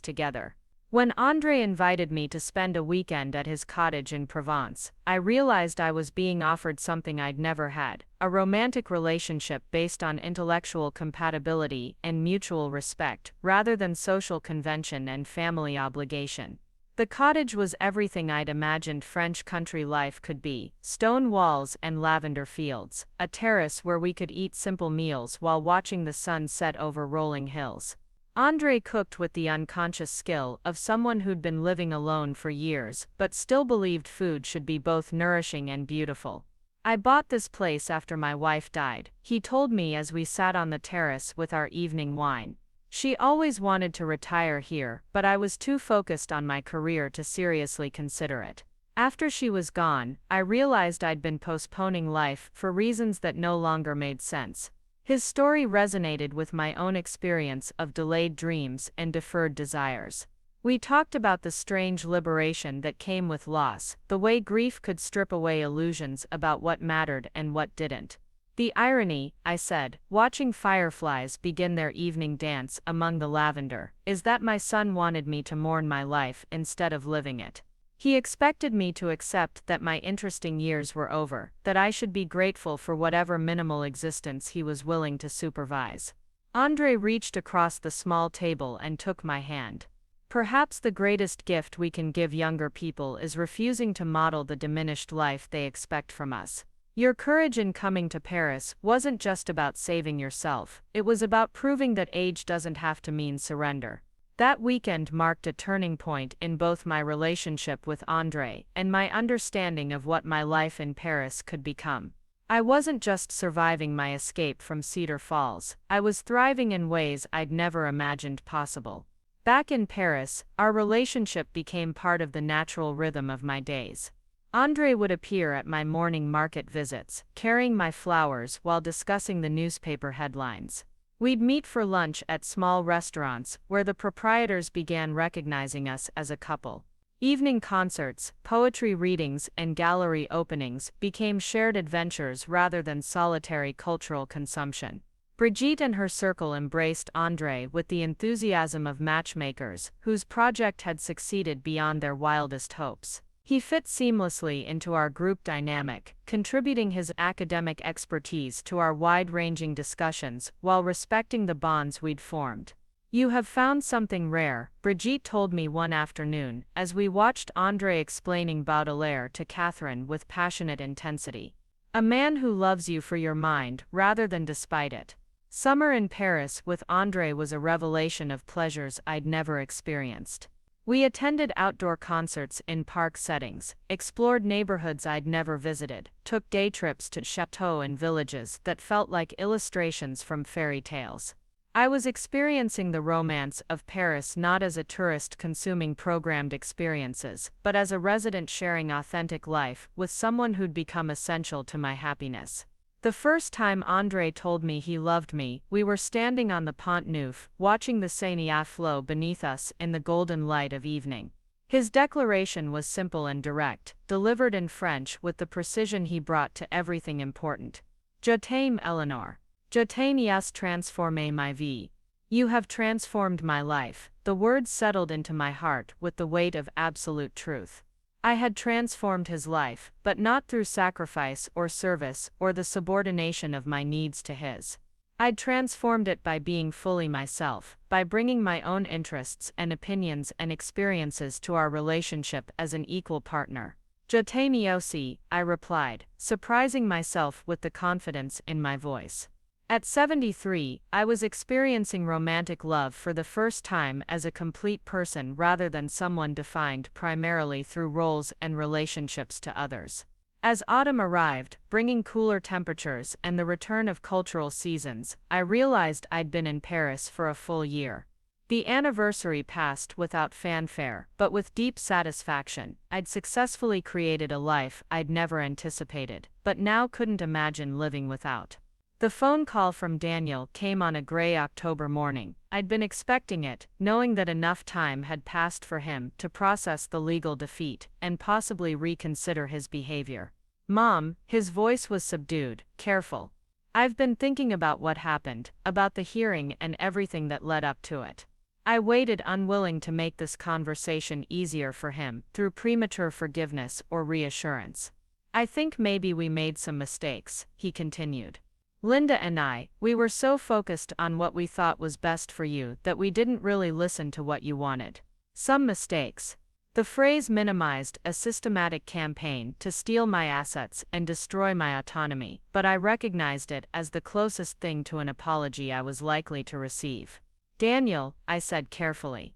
together. When Andre invited me to spend a weekend at his cottage in Provence, I realized I was being offered something I'd never had, a romantic relationship based on intellectual compatibility and mutual respect, rather than social convention and family obligation. The cottage was everything I'd imagined French country life could be: stone walls and lavender fields, a terrace where we could eat simple meals while watching the sun set over rolling hills. Andre cooked with the unconscious skill of someone who'd been living alone for years, but still believed food should be both nourishing and beautiful. I bought this place after my wife died, he told me as we sat on the terrace with our evening wine. She always wanted to retire here, but I was too focused on my career to seriously consider it. After she was gone, I realized I'd been postponing life for reasons that no longer made sense. His story resonated with my own experience of delayed dreams and deferred desires. We talked about the strange liberation that came with loss, the way grief could strip away illusions about what mattered and what didn't. The irony, I said, watching fireflies begin their evening dance among the lavender, is that my son wanted me to mourn my life instead of living it. He expected me to accept that my interesting years were over, that I should be grateful for whatever minimal existence he was willing to supervise. Andre reached across the small table and took my hand. Perhaps the greatest gift we can give younger people is refusing to model the diminished life they expect from us. Your courage in coming to Paris wasn't just about saving yourself, it was about proving that age doesn't have to mean surrender. That weekend marked a turning point in both my relationship with Andre and my understanding of what my life in Paris could become. I wasn't just surviving my escape from Cedar Falls, I was thriving in ways I'd never imagined possible. Back in Paris, our relationship became part of the natural rhythm of my days. Andre would appear at my morning market visits, carrying my flowers while discussing the newspaper headlines. We'd meet for lunch at small restaurants where the proprietors began recognizing us as a couple. Evening concerts, poetry readings, and gallery openings became shared adventures rather than solitary cultural consumption. Brigitte and her circle embraced Andre with the enthusiasm of matchmakers whose project had succeeded beyond their wildest hopes. He fit seamlessly into our group dynamic, contributing his academic expertise to our wide-ranging discussions while respecting the bonds we'd formed. "You have found something rare," Brigitte told me one afternoon, as we watched Andre explaining Baudelaire to Catherine with passionate intensity. "A man who loves you for your mind rather than despite it." Summer in Paris with Andre was a revelation of pleasures I'd never experienced. We attended outdoor concerts in park settings, explored neighborhoods I'd never visited, took day trips to chateaux and villages that felt like illustrations from fairy tales. I was experiencing the romance of Paris not as a tourist consuming programmed experiences, but as a resident sharing authentic life with someone who'd become essential to my happiness. The first time Andre told me he loved me, we were standing on the Pont Neuf, watching the Seine flow beneath us in the golden light of evening. His declaration was simple and direct, delivered in French with the precision he brought to everything important. Je t'aime, Eleanor. Je t'ai transformé ma vie. You have transformed my life. The words settled into my heart with the weight of absolute truth. I had transformed his life, but not through sacrifice or service or the subordination of my needs to his. I'd transformed it by being fully myself, by bringing my own interests and opinions and experiences to our relationship as an equal partner. Je t'aime aussi, I replied, surprising myself with the confidence in my voice. At 73, I was experiencing romantic love for the first time as a complete person rather than someone defined primarily through roles and relationships to others. As autumn arrived, bringing cooler temperatures and the return of cultural seasons, I realized I'd been in Paris for a full year. The anniversary passed without fanfare, but with deep satisfaction. I'd successfully created a life I'd never anticipated, but now couldn't imagine living without. The phone call from Daniel came on a gray October morning. I'd been expecting it, knowing that enough time had passed for him to process the legal defeat and possibly reconsider his behavior. Mom, his voice was subdued, careful. I've been thinking about what happened, about the hearing and everything that led up to it. I waited, unwilling to make this conversation easier for him through premature forgiveness or reassurance. I think maybe we made some mistakes, he continued. Linda and I, we were so focused on what we thought was best for you that we didn't really listen to what you wanted. Some mistakes. The phrase minimized a systematic campaign to steal my assets and destroy my autonomy, but I recognized it as the closest thing to an apology I was likely to receive. Daniel, I said carefully.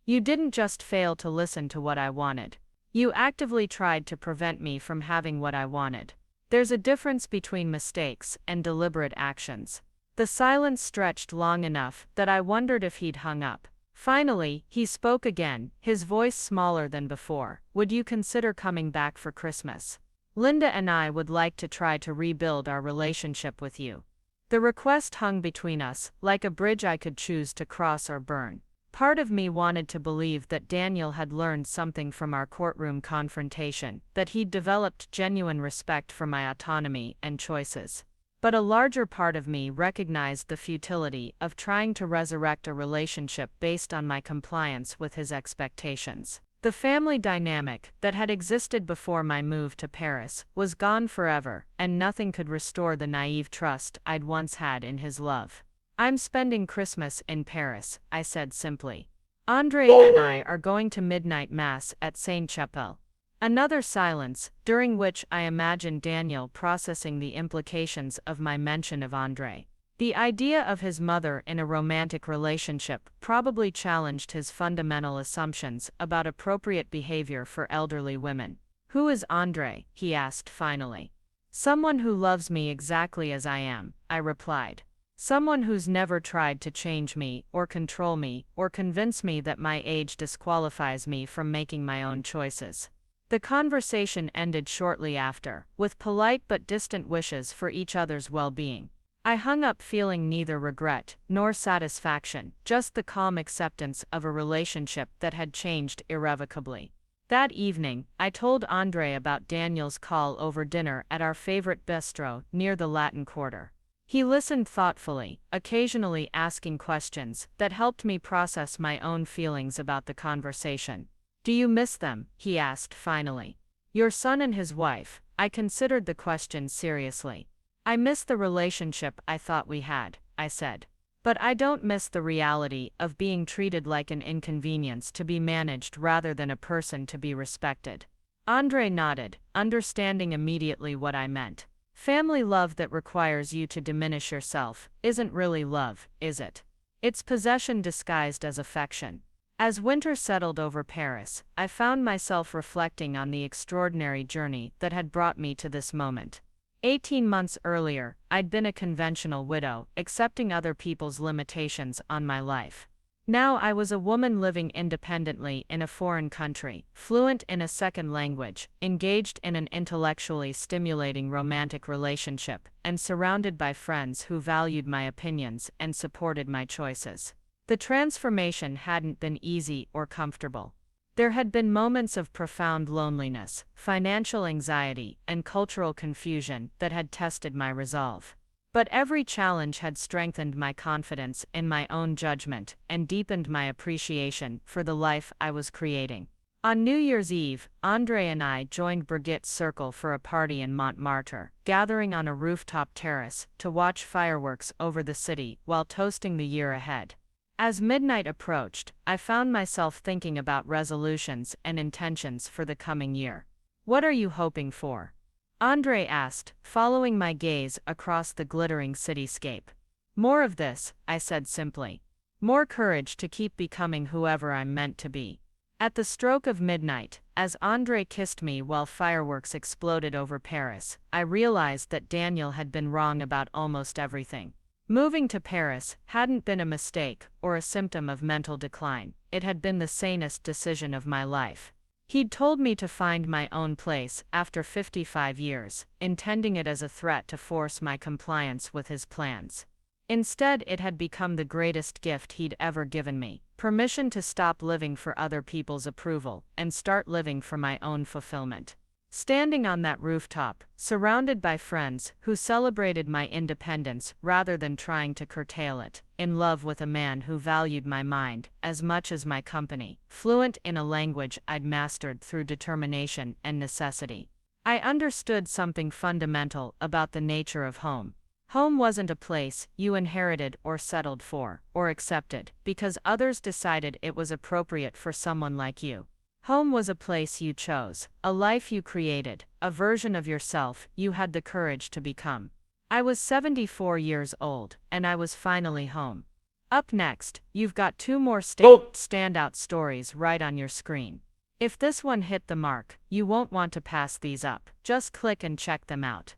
You didn't just fail to listen to what I wanted. You actively tried to prevent me from having what I wanted. There's a difference between mistakes and deliberate actions. The silence stretched long enough that I wondered if he'd hung up. Finally, he spoke again, his voice smaller than before. Would you consider coming back for Christmas? Linda and I would like to try to rebuild our relationship with you. The request hung between us, like a bridge I could choose to cross or burn. Part of me wanted to believe that Daniel had learned something from our courtroom confrontation, that he'd developed genuine respect for my autonomy and choices. But a larger part of me recognized the futility of trying to resurrect a relationship based on my compliance with his expectations. The family dynamic that had existed before my move to Paris was gone forever, and nothing could restore the naive trust I'd once had in his love. I'm spending Christmas in Paris, I said simply. Andre and I are going to midnight mass at Sainte-Chapelle. Another silence, during which I imagined Daniel processing the implications of my mention of Andre. The idea of his mother in a romantic relationship probably challenged his fundamental assumptions about appropriate behavior for elderly women. Who is Andre? He asked finally. Someone who loves me exactly as I am, I replied. Someone who's never tried to change me or control me or convince me that my age disqualifies me from making my own choices. The conversation ended shortly after, with polite but distant wishes for each other's well-being. I hung up feeling neither regret nor satisfaction, just the calm acceptance of a relationship that had changed irrevocably. That evening, I told Andre about Daniel's call over dinner at our favorite bistro near the Latin Quarter. He listened thoughtfully, occasionally asking questions that helped me process my own feelings about the conversation. Do you miss them? He asked finally. Your son and his wife. I considered the question seriously. I miss the relationship I thought we had, I said. But I don't miss the reality of being treated like an inconvenience to be managed rather than a person to be respected. Andre nodded, understanding immediately what I meant. Family love that requires you to diminish yourself isn't really love, is it? It's possession disguised as affection. As winter settled over Paris, I found myself reflecting on the extraordinary journey that had brought me to this moment. 18 months earlier, I'd been a conventional widow, accepting other people's limitations on my life. Now I was a woman living independently in a foreign country, fluent in a second language, engaged in an intellectually stimulating romantic relationship, and surrounded by friends who valued my opinions and supported my choices. The transformation hadn't been easy or comfortable. There had been moments of profound loneliness, financial anxiety, and cultural confusion that had tested my resolve. But every challenge had strengthened my confidence in my own judgment and deepened my appreciation for the life I was creating. On New Year's Eve, Andre and I joined Brigitte's circle for a party in Montmartre, gathering on a rooftop terrace to watch fireworks over the city while toasting the year ahead. As midnight approached, I found myself thinking about resolutions and intentions for the coming year. "What are you hoping for?" Andre asked, following my gaze across the glittering cityscape. "More of this," I said simply. "More courage to keep becoming whoever I'm meant to be." At the stroke of midnight, as Andre kissed me while fireworks exploded over Paris, I realized that Daniel had been wrong about almost everything. Moving to Paris hadn't been a mistake or a symptom of mental decline. It had been the sanest decision of my life. He'd told me to find my own place after 55 years, intending it as a threat to force my compliance with his plans. Instead, it had become the greatest gift he'd ever given me: permission to stop living for other people's approval and start living for my own fulfillment. Standing on that rooftop, surrounded by friends who celebrated my independence rather than trying to curtail it, in love with a man who valued my mind as much as my company, fluent in a language I'd mastered through determination and necessity, I understood something fundamental about the nature of home. Home wasn't a place you inherited or settled for, or accepted, because others decided it was appropriate for someone like you. Home was a place you chose, a life you created, a version of yourself you had the courage to become. I was 74 years old, and I was finally home. Up next, you've got two more standout stories right on your screen. If this one hit the mark, you won't want to pass these up. Just click and check them out.